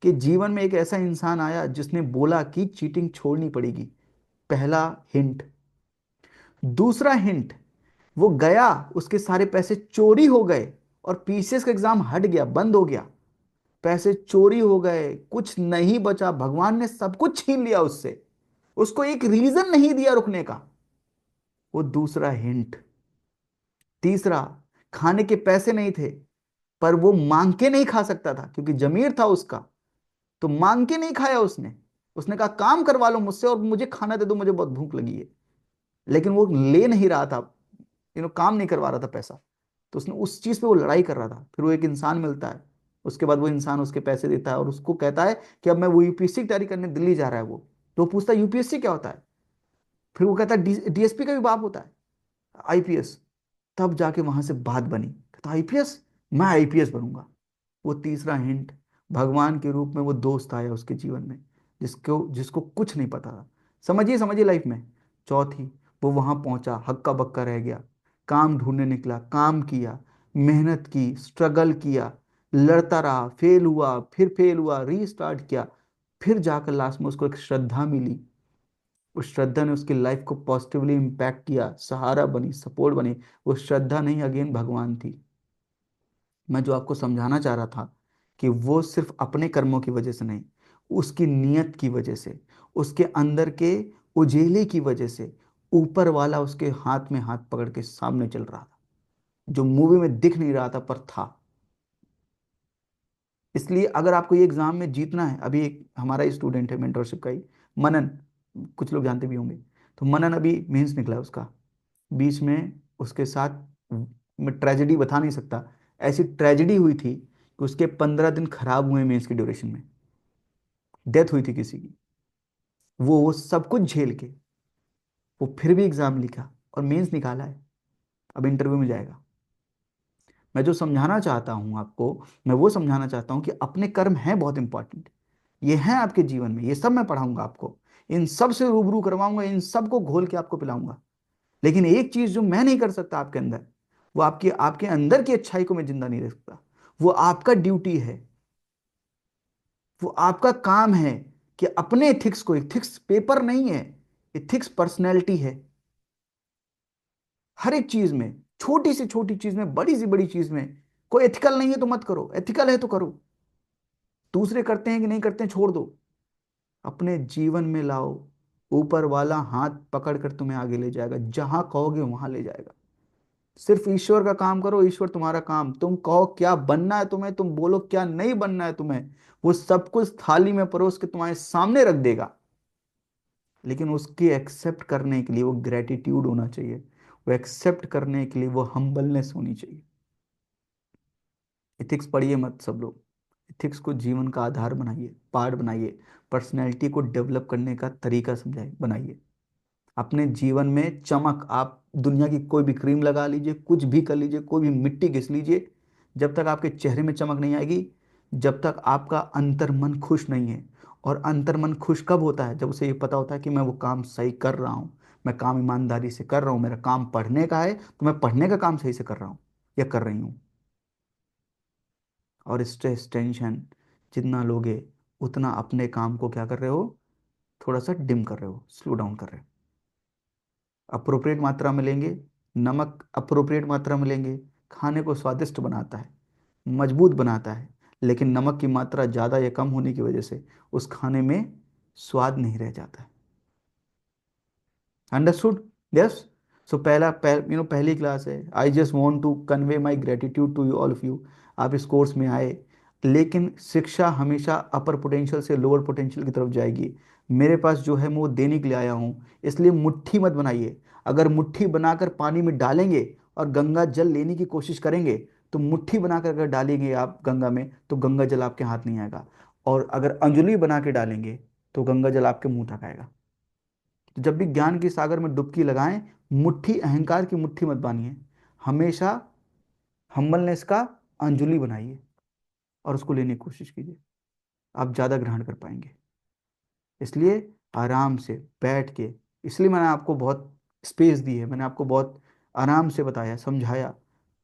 के जीवन में एक ऐसा इंसान आया जिसने बोला कि चीटिंग छोड़नी पड़ेगी। पहला हिंट। दूसरा हिंट, वो गया, उसके सारे पैसे चोरी हो गए और पीसीएस का एग्जाम हट गया, बंद हो गया, पैसे चोरी हो गए, कुछ नहीं बचा, भगवान ने सब कुछ छीन लिया उससे, उसको एक रीजन नहीं दिया रुकने का। वो दूसरा हिंट। तीसरा, खाने के पैसे नहीं थे, पर वो मांग के नहीं खा सकता था क्योंकि जमीर था उसका, तो मांग के नहीं खाया उसने। उसने कहा काम करवा लो मुझसे और मुझे खाना दे दो, मुझे बहुत भूख लगी है। लेकिन वो ले नहीं रहा था, काम नहीं करवा रहा था पैसा, तो उसने उस चीज पे वो लड़ाई कर रहा था। फिर वो एक इंसान मिलता है, उसके बाद वो इंसान उसके पैसे देता है और उसको कहता है कि अब मैं वो यूपीएससी की तैयारी करने दिल्ली जा रहा है वो। तो वो पूछता है यूपीएससी क्या होता है, फिर वो कहता है डीएसपी का भी बाप होता है, आईपीएस। तब जाके वहां से बात बनी, कहता आईपीएस, मैं आईपीएस बनूंगा। वो तीसरा हिंट। भगवान के रूप में वो दोस्त आया उसके जीवन में, जिसको जिसको कुछ नहीं पता था, समझिए समझिए लाइफ में। चौथी, वो वहां पहुंचा, हक्का बक्का रह गया, काम ढूंढने निकला, काम किया, मेहनत की, स्ट्रगल किया, लड़ता रहा, फेल हुआ, फिर फेल हुआ, रीस्टार्ट किया, फिर जाकर लास्ट में उसको एक श्रद्धा मिली। उस श्रद्धा ने उसकी लाइफ को पॉजिटिवली इम्पैक्ट किया, सहारा बनी, सपोर्ट बनी। वो श्रद्धा नहीं, अगेन भगवान थी। मैं जो आपको समझाना चाह रहा था कि वो सिर्फ अपने कर्मों की वजह से नहीं, उसकी नीयत की वजह से, उसके अंदर के उजेले की वजह से ऊपर वाला उसके हाथ में हाथ पकड़ के सामने चल रहा था, जो मूवी में दिख नहीं रहा था पर था। इसलिए अगर आपको ये एग्जाम में जीतना है, अभी एक हमारा स्टूडेंट है मेंटरशिप का ही, मनन, कुछ लोग जानते भी होंगे। तो मनन अभी मेंस निकला है उसका, बीच में उसके साथ, मैं ट्रेजेडी बता नहीं सकता, ऐसी ट्रेजेडी हुई थी कि उसके 15 दिन खराब हुए मेंस की ड्यूरेशन में, डेथ हुई थी किसी की। वो सब कुछ झेल के वो फिर भी एग्जाम लिखा और मेंस निकाला है, अब इंटरव्यू में जाएगा। मैं जो समझाना चाहता हूँ आपको, मैं वो समझाना चाहता हूँ कि अपने कर्म हैं बहुत इंपॉर्टेंट, ये हैं आपके जीवन में, ये सब मैं पढ़ाऊंगा आपको, इन सब से रूबरू करवाऊंगा, इन सब को घोल के आपको पिलाऊंगा। लेकिन एक चीज जो मैं नहीं कर सकता आपके अंदर, वो आपके आपके अंदर की अच्छाई को मैं जिंदा नहीं रख सकता। वो आपका ड्यूटी है, वो आपका काम है कि अपने एथिक्स को, एथिक्स पेपर नहीं है, एथिक्स पर्सनैलिटी है। हर एक चीज में, छोटी से छोटी चीज में, बड़ी से बड़ी चीज में, कोई एथिकल नहीं है तो मत करो, एथिकल है तो करो। दूसरे करते हैं कि नहीं करते हैं छोड़ दो, अपने जीवन में लाओ। ऊपर वाला हाथ पकड़ कर तुम्हें आगे ले जाएगा, जहां कहोगे वहां ले जाएगा। सिर्फ ईश्वर का काम करो, ईश्वर तुम्हारा काम, तुम कहो क्या बनना है तुम्हें, तुम बोलो क्या नहीं बनना है तुम्हें, वो सब कुछ थाली में परोस के तुम्हारे सामने रख देगा। लेकिन उसके एक्सेप्ट करने के लिए वो ग्रेटिट्यूड होना चाहिए, वो एक्सेप्ट करने के लिए वो हम्बलनेस होनी चाहिए। एथिक्स पढ़िए मत सब लोग, एथिक्स को जीवन का आधार बनाइए, पार्ट बनाइए, पर्सनैलिटी को डेवलप करने का तरीका समझाइए, बनाइए। अपने जीवन में चमक, आप दुनिया की कोई भी क्रीम लगा लीजिए, कुछ भी कर लीजिए, कोई भी मिट्टी घिस लीजिए, जब तक आपके चेहरे में चमक नहीं आएगी, जब तक आपका अंतर्मन खुश नहीं है। और अंतर्मन खुश कब होता है, जब उसे ये पता होता है कि मैं वो काम सही कर रहा हूँ, मैं काम ईमानदारी से कर रहा हूँ, मेरा काम पढ़ने का है तो मैं पढ़ने का काम सही से कर रहा हूँ या कर रही हूँ। और स्ट्रेस टेंशन जितना लोगे, उतना अपने काम को क्या कर रहे हो, थोड़ा सा डिम कर रहे हो, स्लो डाउन कर रहे हो। अप्रोप्रिएट मात्रा में लेंगे, नमक अप्रोप्रिएट मात्रा में लेंगे, खाने को स्वादिष्ट बनाता है, मजबूत बनाता है। लेकिन नमक की मात्रा ज़्यादा या कम होने की वजह से उस खाने में स्वाद नहीं रह जाता है। अंडरस्टूड? यस। सो पहली क्लास है, I just want to convey my gratitude to you all of you. आप इस कोर्स में आए, लेकिन शिक्षा हमेशा अपर पोटेंशियल से लोअर पोटेंशियल की तरफ जाएगी। मेरे पास जो है मैं वो देने के लिए आया हूँ, इसलिए मुट्ठी मत बनाइए। अगर मुट्ठी बनाकर पानी में डालेंगे और गंगा जल लेने की कोशिश करेंगे, तो मुट्ठी बनाकर अगर डालेंगे आप गंगा में, तो गंगा जल आपके हाथ नहीं आएगा। और अगर अंजलि बना के डालेंगे, तो गंगा जल आपके मुंह तक आएगा। तो जब भी ज्ञान के सागर में डुबकी लगाएं, मुट्ठी, अहंकार की मुट्ठी मत बांधिए। हमेशा हम्बलनेस का अंजुलि बनाइए और उसको लेने की कोशिश कीजिए, आप ज़्यादा ग्रहण कर पाएंगे। इसलिए आराम से बैठ के, इसलिए मैंने आपको बहुत स्पेस दी है, मैंने आपको बहुत आराम से बताया, समझाया।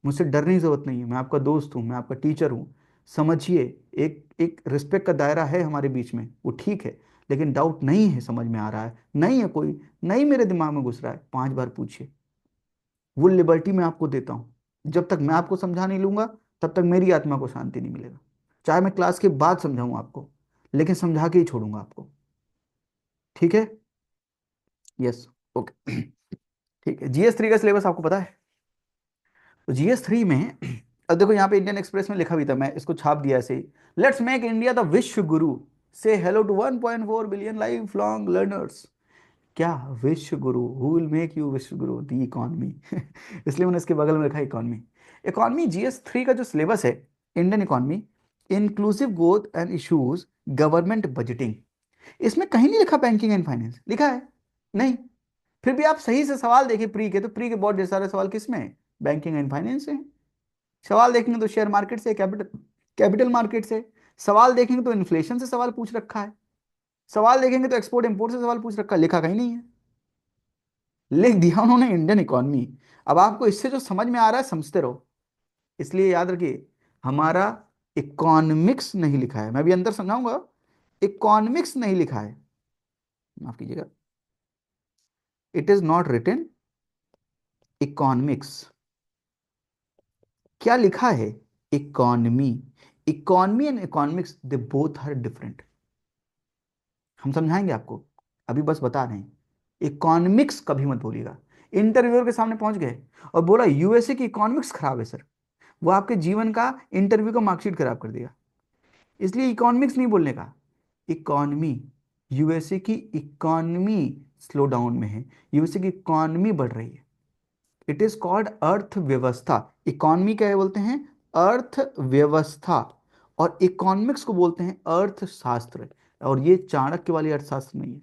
मुझसे डरने की ज़रूरत नहीं है, मैं आपका दोस्त हूँ, मैं आपका टीचर हूँ। समझिए, एक एक रिस्पेक्ट का दायरा है हमारे बीच में, वो ठीक है। लेकिन डाउट नहीं है, समझ में आ रहा है, नहीं है कोई, नहीं मेरे दिमाग में घुस रहा है, 5 बार पूछिए। वो लिबर्टी मैं आपको देता हूँ। जब तक मैं आपको समझा नहीं लूंगा, तब तक मेरी आत्मा को शांति नहीं मिलेगा। चाहे मैं क्लास के बाद समझाऊं आपको, लेकिन समझा के ही छोड़ूंगा आपको। ठीक है? यस। ओके। ठीक है, GS3 का सिलेबस आपको पता है? तो GS3 में अब देखो, यहाँ पे इंडियन एक्सप्रेस में लिखा भी था, मैं इसको छाप दिया ऐसे ही। लेट्स मेक इंडिया द विश्व गुरु, say hello to 1.4 billion lifelong learners. क्या? विश्व गुरु, हु विल मेक यू विश्व गुरु? The economy. इसलिए मैंने इसके बगल में लिखा इकॉनमी। इकॉनमी GS3 का जो सिलेबस है, Indian economy, inclusive growth and issues, government budgeting. इसमें कहीं नहीं लिखा बैंकिंग एंड फाइनेंस, लिखा है? नहीं। फिर भी आप सही से सवाल देखें प्री के, तो प्री के बहुत ढेर सारे सवाल किस में है? बैंकिंग एंड फाइनेंस से हैं। सवाल देखेंगे तो शेयर मार्केट से, कैपिटल कैपिटल मार्केट से। सवाल देखेंगे तो इन्फ्लेशन से सवाल पूछ रखा है। सवाल देखेंगे तो एक्सपोर्ट इंपोर्ट से सवाल पूछ रखा है, लिखा कहीं नहीं है। लिख दिया उन्होंने इंडियन इकोनॉमी। अब आपको इससे जो समझ में आ रहा है समझते रहो। इसलिए याद रखिए, हमारा इकोनॉमिक्स नहीं लिखा है, मैं भी अंदर समझाऊंगा। इकोनॉमिक्स नहीं लिखा है, माफ कीजिएगा, it is not written economics. क्या लिखा है? Economy. Economy and economics, they both are different. हम समझाएंगे आपको, अभी बस बता रहे हैं। इकोनॉमिक्स कभी मत बोलिएगा। इंटरव्यूअर के सामने पहुंच गए और बोला यूएसए की इकोनॉमिक्स खराब है सर, वो आपके जीवन का, इंटरव्यू का मार्कशीट खराब कर देगा। इसलिए इकोनॉमिक्स नहीं बोलने का, इकोनॉमी। यूएसए की इकोनॉमी स्लो डाउन में है, यूएसए की इकोनॉमी बढ़ रही है। इट इज कॉल्ड अर्थव्यवस्था। इकोनॉमी क्या है बोलते हैं? अर्थव्यवस्था। और इकोनॉमिक्स को बोलते हैं अर्थशास्त्र। और ये चाणक्य वाली अर्थशास्त्र नहीं है।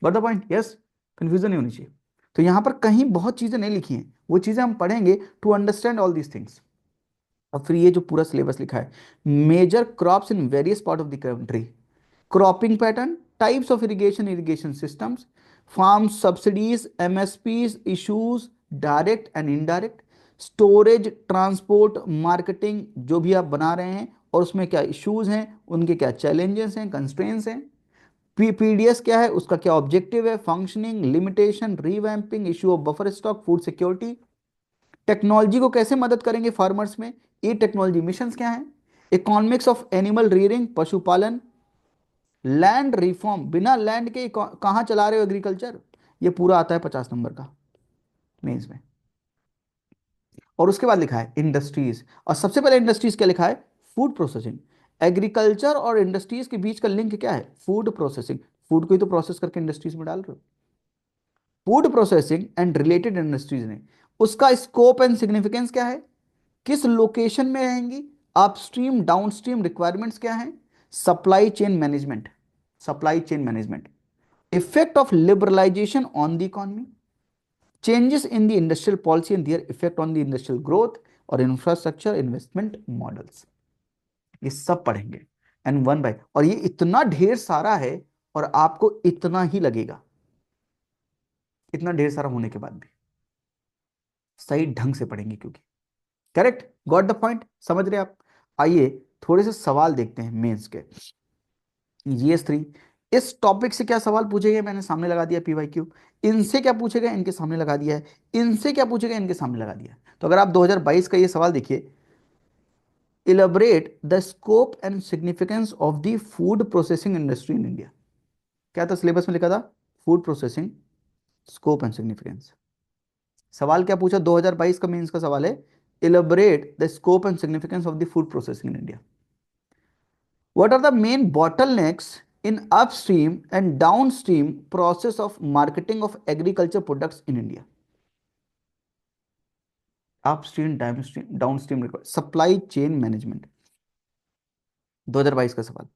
But the point, yes, confusion नहीं होनी चाहिए। तो यहां पर कहीं बहुत चीजें नहीं लिखी हैं, वो चीजें हम पढ़ेंगे to understand all these things. और फिर ये जो पूरा सिलेबस लिखा है, major crops in various part of the country, cropping pattern, types of irrigation systems, farm subsidies, MSPs issues, direct and indirect, storage, transport, marketing, जो भी आप बना रहे हैं और उसमें क्या इश्यूज हैं, उनके क्या चैलेंजेस हैं, कंस्ट्रेंट्स हैं। PDS क्या है, उसका क्या ऑब्जेक्टिव है, functioning, limitation, revamping, issue of buffer stock, food security. Technology को कैसे मदद करेंगे फार्मर्स में, ये टेक्नोलॉजी मिशंस क्या हैं। इकोनॉमिक्स ऑफ एनिमल रियरिंग, पशुपालन। लैंड रिफॉर्म, बिना लैंड के कहाँ चला रहे हो एग्रीकल्चर, ये पूरा आता है 50 नंबर का मेंस में। और उसके बाद लिखा है इंडस्ट्रीज, और सबसे पहले इंडस्ट्रीज क्या लिखा है? Food processing. एग्रीकल्चर और इंडस्ट्रीज के बीच का लिंक क्या है? Food processing. फूड को ही तो प्रोसेस करके इंडस्ट्रीज में डाल रहे हो। Food processing and related industries ने, उसका स्कोप एंड सिग्निफिकेंस क्या है, किस लोकेशन में रहेंगी, अपस्ट्रीम डाउनस्ट्रीम रिक्वायरमेंट्स क्या हैं, supply chain management. Supply chain management, effect of liberalisation on the economy, changes in the industrial policy and their effect on the industrial growth और इंफ्रास्ट्रक्चर इन्वेस्टमेंट मॉडल्स। ये सब पढ़ेंगे एंड वन बाय, और ये इतना ढेर सारा है और आपको इतना ही लगेगा, इतना ढेर सारा होने के बाद भी सही ढंग से पढ़ेंगे, क्योंकि करेक्ट गॉट द पॉइंट, समझ रहे आप? आइए थोड़े से सवाल देखते हैं मेंस के। GS3, इस टॉपिक से क्या सवाल पूछे गए मैंने सामने लगा दिया PYQ। इनसे क्या पूछे गए इनके सामने लगा दिया है। इनसे क्या पूछे गए इनके सामने लगा दिया है। तो अगर आप 2022 का ये सवाल देखिए, elaborate the scope and significance of the food processing industry in India. क्या था सिलेबस में लिखा था? Food processing, scope and significance. सवाल क्या पूछा 2022 का मेंस का सवाल है, elaborate the scope and significance of the food processing in India. What are the main bottlenecks in upstream and downstream process of marketing of agriculture products in India? Upstream, downstream supply chain management, 2022 का सवाल।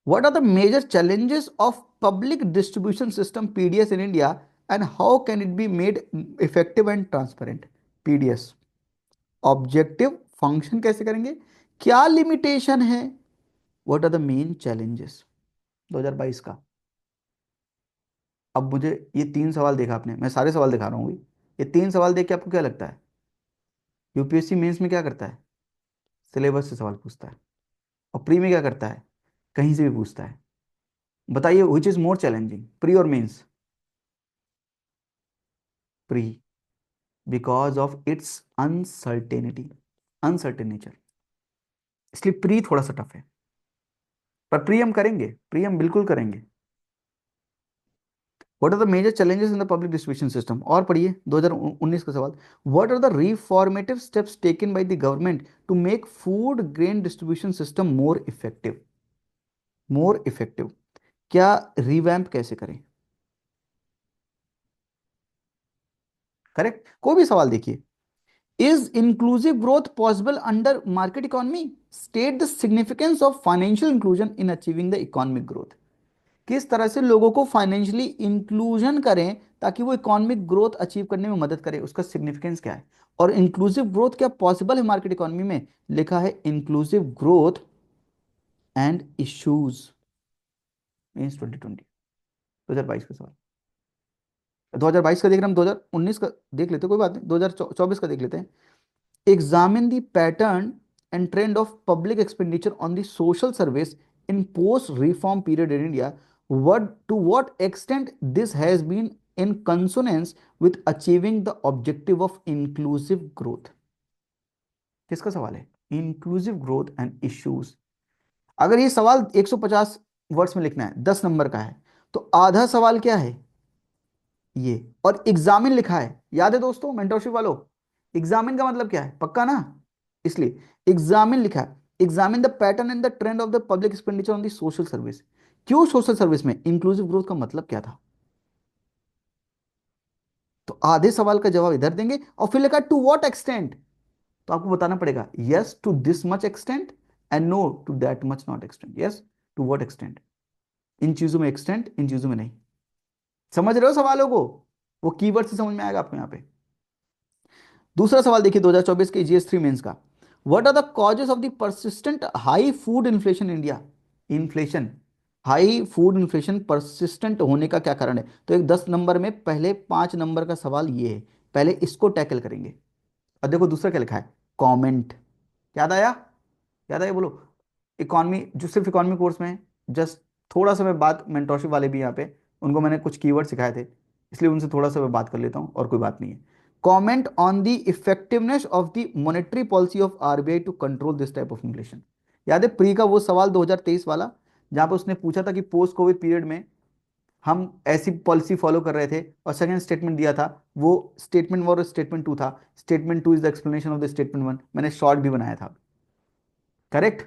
What are the major challenges of public distribution system PDS in India and how can it be made effective and transparent? PDS. Objective function कैसे करेंगे, क्या लिमिटेशन है, what are the main challenges, 2022 का। अब मुझे ये तीन सवाल देखा आपने, मैं सारे सवाल दिखा रहा हूँ भाई। ये तीन सवाल देख के आपको क्या लगता है, यूपीएससी मेंस में क्या करता है, सिलेबस से सवाल पूछता है, और प्री में क्या करता है, कहीं से भी पूछता है। बताइए which is more challenging, pre और Mains. Pre, because of its uncertainty, uncertain nature, इसलिए प्री थोड़ा सा टफ है। पर प्री हम करेंगे, प्री हम बिल्कुल करेंगे। What are the major challenges in the public distribution system, और पढ़िए 2019 का सवाल। What are the reformative steps taken by the government to make food grain distribution system more effective, more effective, क्या रिवैम्प कैसे करें। करेक्ट, कोई भी सवाल देखिए। Is inclusive growth possible under market economy, state the significance of financial inclusion in achieving the economic growth. किस तरह से लोगों को फाइनेंशियली इंक्लूजन करें ताकि वो इकोनॉमिक ग्रोथ अचीव करने में मदद करे, उसका सिग्निफिकेंस क्या है। और इंक्लूसिव ग्रोथ क्या पॉसिबल है मार्केट इकोनॉमी में, लिखा है inclusive growth and issues, means 2020, 2022 का सवाल। 2022 का देख रहे हैं हम, 2019 का देख लेते हैं, कोई बात नहीं, 2024 का देख लेते हैं। Examine the pattern and trend of public expenditure on the social service in post reform period in India, what to what extent this has been in consonance with achieving the objective of inclusive growth। किसका सवाल है, इंक्लूसिव ग्रोथ एंड इश्यूज। अगर ये सवाल 150 वर्ड्स में लिखना है, 10 नंबर का है, तो आधा सवाल क्या है ये, और एग्जामिन लिखा है, याद है दोस्तों मेंटरशिप वालों, एग्जामिन का मतलब क्या है, पक्का ना, इसलिए एग्जामिन लिखा है। Examine the pattern and the trend of the public expenditure on the social service, क्यों सोशल सर्विस में, इंक्लूसिव ग्रोथ का मतलब क्या था। तो आधे सवाल का जवाब इधर देंगे, और फिर लिखा टू व्हाट एक्सटेंट, तो आपको बताना पड़ेगा yes to this much extent and no to that much not extent, yes to what extent, इन चीजों में एक्सटेंट, इन चीजों में नहीं। समझ रहे हो सवालों को, वो कीवर्ड से समझ में आएगा आपको यहाँ पे। दूसरा सवाल देखिए 2024 के जीएस 3 मेंस का। What are the causes of the persistent high food inflation in India, inflation, high food inflation persistent होने का क्या कारण है। तो एक 10 नंबर में पहले 5 नंबर का सवाल ये है, पहले इसको टैकल करेंगे। और देखो दूसरा क्या लिखा है, कमेंट, याद आया, याद आया बोलो। इकॉनमी जो सिर्फ इकॉनमी कोर्स में है, जस्ट थोड़ा सा मैं बात, मेंटरशिप वाले भी यहाँ पे, उनको मैंने कुछ कीवर्ड सिखाए थे, इसलिए उनसे थोड़ा सा मैं बात कर लेता हूँ, और कोई बात नहीं है। Comment on the effectiveness of the monetary policy of RBI to control this type of inflation. याद है प्री का वो सवाल 2023 वाला, जहां पर उसने पूछा था कि पोस्ट कोविड पीरियड में हम ऐसी पॉलिसी फॉलो कर रहे थे, और सेकंड स्टेटमेंट दिया था, वो स्टेटमेंट 1 और स्टेटमेंट 2 था। Statement 2 is the explanation of the statement 1, मैंने शॉर्ट भी बनाया था। करेक्ट,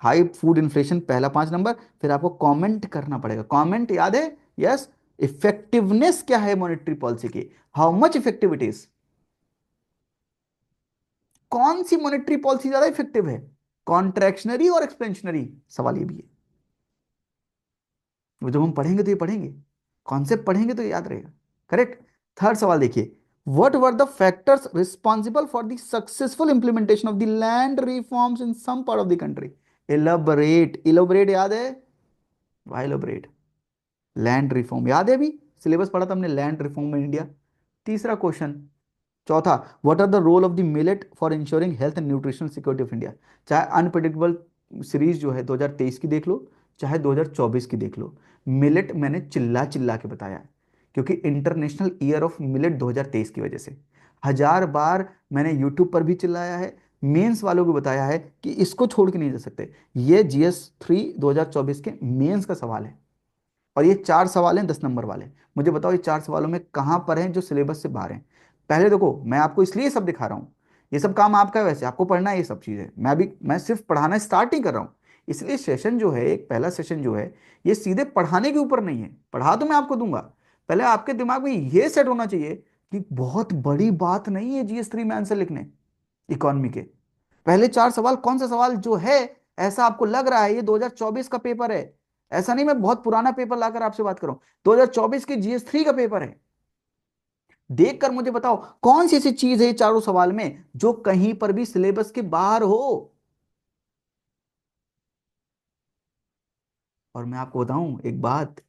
हाई फूड इन्फ्लेशन पहला 5 नंबर, फिर आपको कमेंट करना पड़ेगा, कमेंट याद है, यस। इफेक्टिवनेस क्या है मॉनेटरी पॉलिसी की, how much effective it is, कौन सी मॉनेटरी पॉलिसी ज्यादा इफेक्टिव है, कॉन्ट्रैक्शनरी और एक्सपेंशनरी, सवाल ये भी है। वो जब हम पढ़ेंगे तो ये पढ़ेंगे, कॉन्सेप्ट पढ़ेंगे तो ये याद रहेगा। करेक्ट। थर्ड सवाल देखिए, what were the factors responsible for the successful implementation of the land reforms in some part of the country. Elaborate, elaborate याद है, वाई इलैबोरेट, लैंड रिफॉर्म याद है, अभी सिलेबस पढ़ा था हमने लैंड रिफॉर्म इन इंडिया। तीसरा क्वेश्चन, चौथा, what are the role of the millet for ensuring health and nutritional security of India. चाहे अनप्रिडिक्टेबल सीरीज जो है 2023 की देख लो, चाहे 2024 की देख लो, मिलेट मैंने चिल्ला चिल्ला के बताया है, क्योंकि इंटरनेशनल ईयर ऑफ मिलेट 2023 की वजह से 1000 बार मैंने यूट्यूब पर भी चिल्लाया है, मेंस वालों को बताया है कि इसको छोड़ के नहीं जा सकते। ये GS 3 2024 के मेंस का सवाल है, और ये 4 सवाल हैं 10 नंबर वाले। मुझे बताओ ये 4 सवालों में कहां पर हैं जो सिलेबस से बाहर हैं। पहले देखो, मैं आपको इसलिए सब दिखा रहा हूं, ये सब काम आपका है, वैसे आपको पढ़ना है ये सब चीजें, मैं सिर्फ पढ़ाना स्टार्ट ही कर रहा हूं। इसलिए सेशन जो है, एक पहला सेशन जो है, ये सीधे पढ़ाने के ऊपर नहीं है, पढ़ा तो मैं आपको दूंगा, पहले आपके दिमाग में ये सेट होना चाहिए कि बहुत बड़ी बात नहीं है GS 3 में आंसर लिखने इकोनॉमी के। पहले 4 सवाल, कौन सा सवाल जो है ऐसा आपको लग रहा है ये 2024 का पेपर है, ऐसा नहीं मैं बहुत पुराना पेपर लाकर आपसे बात कर रहा हूं, 2024 के GS 3 का पेपर है। देख कर मुझे बताओ कौन सी ऐसी चीज है ये चारों सवाल में जो कहीं पर भी सिलेबस के बाहर हो। और मैं आपको बताऊं एक बात,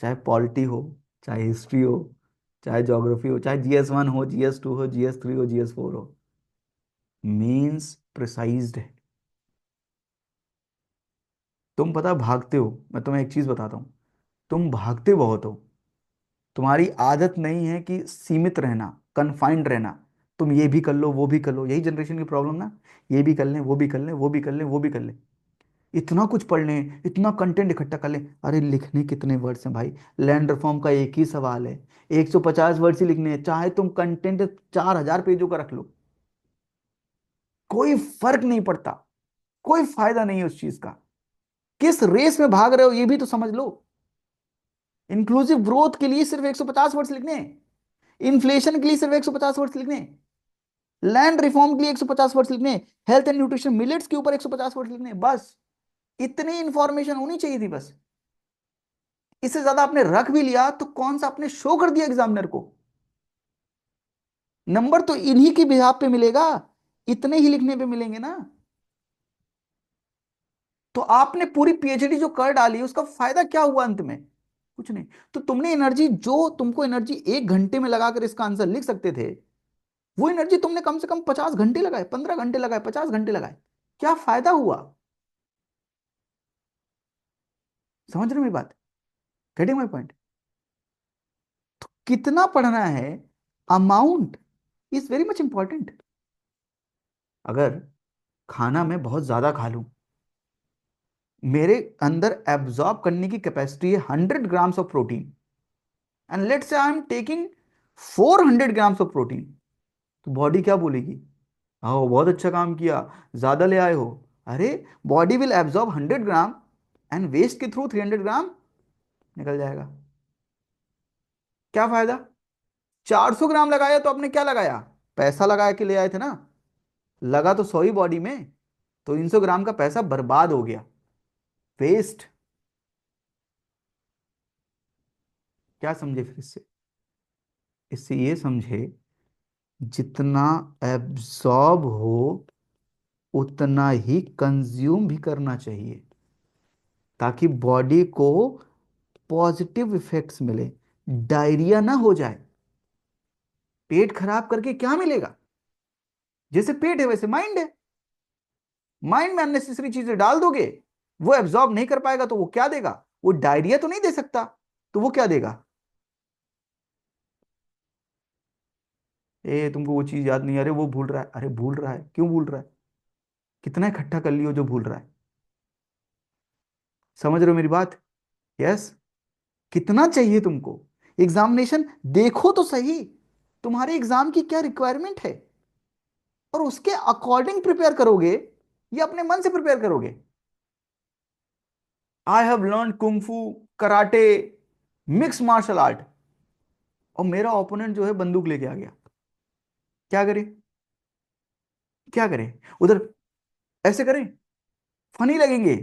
चाहे पॉलिटी हो, चाहे हिस्ट्री हो, चाहे ज्योग्राफी हो, चाहे GS1 हो, GS2 हो, GS3 हो, GS4 हो, मीन्स प्रिसाइज्ड है। तुम पता भागते हो, मैं तुम्हें एक चीज बताता हूँ, तुम भागते बहुत हो। तुम्हारी आदत नहीं है कि सीमित रहना, कन्फाइंड रहना। तुम ये भी कर लो वो भी कर लो, यही जनरेशन की प्रॉब्लम ना। ये भी कर लें वो भी कर लें वो भी कर लें वो भी कर लें, इतना कुछ पढ़ लें, इतना कंटेंट इकट्ठा कर लें। अरे लिखने कितने वर्ड्स हैं भाई, लैंड रिफॉर्म का एक ही सवाल है, 150 वर्ड्स ही लिखने हैं, चाहे तुम कंटेंट 4000 पेजों का रख लो, कोई फर्क नहीं पड़ता, कोई फायदा नहीं है उस चीज का। किस रेस में भाग रहे हो ये भी तो समझ लो। इंक्लूसिव ग्रोथ के लिए सिर्फ 150 वर्ड्स लिखने हैं, इन्फ्लेशन के लिए सिर्फ 150 वर्ड्स लिखने हैं, लैंड रिफॉर्म के लिए 150 वर्ड्स लिखने हैं, हेल्थ एंड न्यूट्रिशन मिलेट्स के ऊपर 150 वर्ड्स लिखने हैं, बस। इतनी इंफॉर्मेशन होनी चाहिए थी बस। इससे ज्यादा आपने रख भी लिया तो कौन सा आपने शो कर दिया एग्जामिनर को। नंबर तो इन्हीं की बिहाफ पे मिलेगा, इतने ही लिखने पे मिलेंगे ना। तो आपने पूरी PhD जो कर डाली उसका फायदा क्या हुआ अंत में? कुछ नहीं। तो तुमने एनर्जी, जो तुमको एनर्जी 1 घंटे में लगाकर इसका आंसर लिख सकते थे, वो एनर्जी तुमने कम से कम 50 घंटे लगाए, 15 घंटे लगाए, 50 घंटे लगाए। क्या फायदा हुआ? समझ रहे हो मेरी बात? Getting my point? कितना पढ़ना है, amount is very much important. अगर खाना मैं बहुत ज्यादा खा लूं, मेरे अंदर एब्जॉर्ब करने की कैपेसिटी है 100 grams of protein, and let's say I am taking 400 grams of protein, तो बॉडी क्या बोलेगी? आओ बहुत अच्छा काम किया, ज्यादा ले आए हो। अरे body will absorb 100 gram and waste के थ्रू 300 ग्राम निकल जाएगा। क्या फायदा? 400 ग्राम लगाया तो आपने क्या लगाया? पैसा लगाया कि ले आए थे ना। लगा तो 100 ही बॉडी में, तो 300 ग्राम का पैसा बर्बाद हो गया, वेस्ट। क्या समझे फिर इससे? इससे ये समझे, जितना एब्जॉर्ब हो उतना ही कंज्यूम भी करना चाहिए, ताकि बॉडी को पॉजिटिव इफेक्ट्स मिले, डायरिया ना हो जाए। पेट खराब करके क्या मिलेगा? जैसे पेट है वैसे माइंड है, माइंड में अननेसेसरी चीजें डाल दोगे, वो एब्जॉर्ब नहीं कर पाएगा तो वो क्या देगा? वो डायरिया तो नहीं दे सकता, तो वो क्या देगा? ए तुमको वो चीज याद नहीं, अरे वो भूल रहा है, अरे भूल रहा है, क्यों भूल रहा है? कितना इकट्ठा कर लियो जो भूल रहा है? समझ रहे हो मेरी बात? यस। कितना चाहिए तुमको? एग्जामिनेशन देखो तो सही, तुम्हारे एग्जाम की क्या रिक्वायरमेंट है, और उसके अकॉर्डिंग प्रिपेयर करोगे या अपने मन से प्रिपेयर करोगे? I have learn kung fu, karate, mix martial art, और मेरा ओपोनेंट जो है बंदूक लेके आ गया, क्या करे? क्या करे उधर? ऐसे करें? फनी लगेंगे?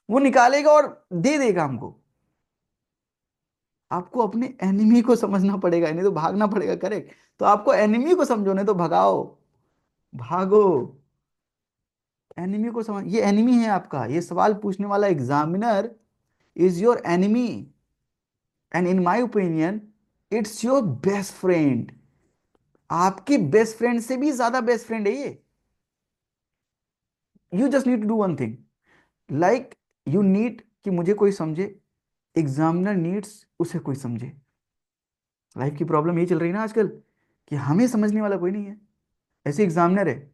वो निकालेगा और दे देगा हमको। आपको अपने एनिमी को समझना पड़ेगा, नहीं तो भागना पड़ेगा, करेक्ट? तो आपको एनिमी को समझो, नहीं तो भगाओ, भागो। एनिमी को समझ, ये एनिमी है आपका, ये सवाल पूछने वाला examiner is your enemy, and in my opinion it's your best friend. आपकी बेस्ट फ्रेंड से भी ज्यादा बेस्ट फ्रेंड है ये। You just need to do one thing, like you need कि मुझे कोई समझे, एग्जामिनर नीड्स उसे कोई समझे। लाइफ की प्रॉब्लम ये चल रही है ना आजकल, कि हमें समझने वाला कोई नहीं है। ऐसे एग्जामिनर है,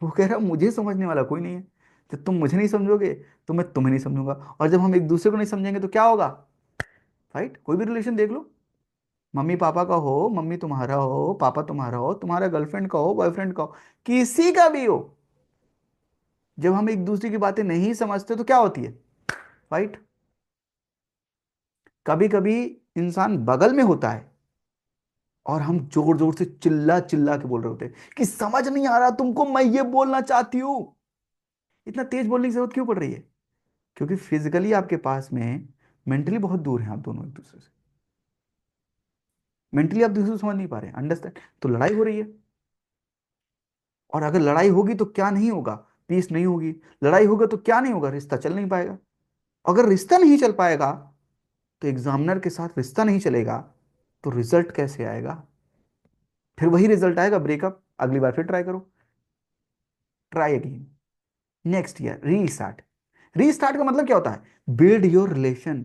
वो कह रहा मुझे समझने वाला कोई नहीं है, जब तुम मुझे नहीं समझोगे तो मैं तुम्हें नहीं समझूंगा, और जब हम एक दूसरे को नहीं समझेंगे तो क्या होगा? राइट? कोई भी रिलेशन देख लो, मम्मी पापा का हो, मम्मी तुम्हारा हो, पापा तुम्हारा हो, तुम्हारा गर्लफ्रेंड का हो, बॉयफ्रेंड का हो, किसी का भी हो, जब हम एक दूसरे की बातें नहीं समझते तो क्या होती है? राइट? कभी कभी इंसान बगल में होता है और हम जोर जोर से चिल्ला चिल्ला के बोल रहे होते हैं कि समझ नहीं आ रहा तुमको, मैं ये बोलना चाहती हूं। इतना तेज बोलने की जरूरत क्यों पड़ रही है? क्योंकि फिजिकली आपके पास में, मेंटली बहुत दूर हैं आप दोनों एक दूसरे से। मेंटली आप दूसरे को समझ नहीं पा रहे, अंडरस्टैंड, तो लड़ाई हो रही है। और अगर लड़ाई होगी तो क्या नहीं होगा, पीस नहीं होगी। लड़ाई होगा तो क्या नहीं होगा, रिश्ता चल नहीं पाएगा। अगर रिश्ता नहीं चल पाएगा, तो एग्जामिनर के साथ रिश्ता नहीं चलेगा, तो रिजल्ट कैसे आएगा? फिर वही रिजल्ट आएगा, ब्रेकअप। अगली बार फिर ट्राई करो, try again, next year restart. Restart का मतलब क्या होता है? Build your relation.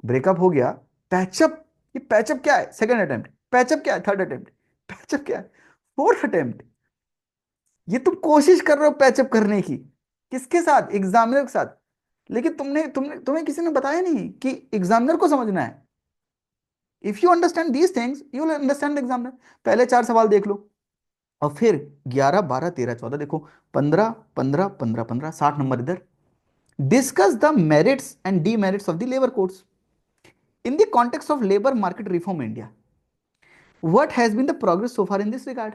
ब्रेकअप हो गया, पैचअप। ये पैचअप क्या है? Second attempt. पैचअप क्या है? Third attempt. पैचअप क्या है? Fourth attempt. ये तुम कोशिश कर रहे हो पैचअप करने की, किसके साथ? एग्जामिनर के साथ। लेकिन तुमने तुमने तुम्हें किसी ने बताया नहीं कि एग्जामिनर को समझना है। If you understand these things you will understand the examiner. पहले 4 सवाल देख लो, और फिर 11 12 13 14 देखो, 15 15 15 15 60 नंबर इधर। Discuss the merits and demerits of the labour codes in the context of labour market reform India. What has been the progress so far in this regard?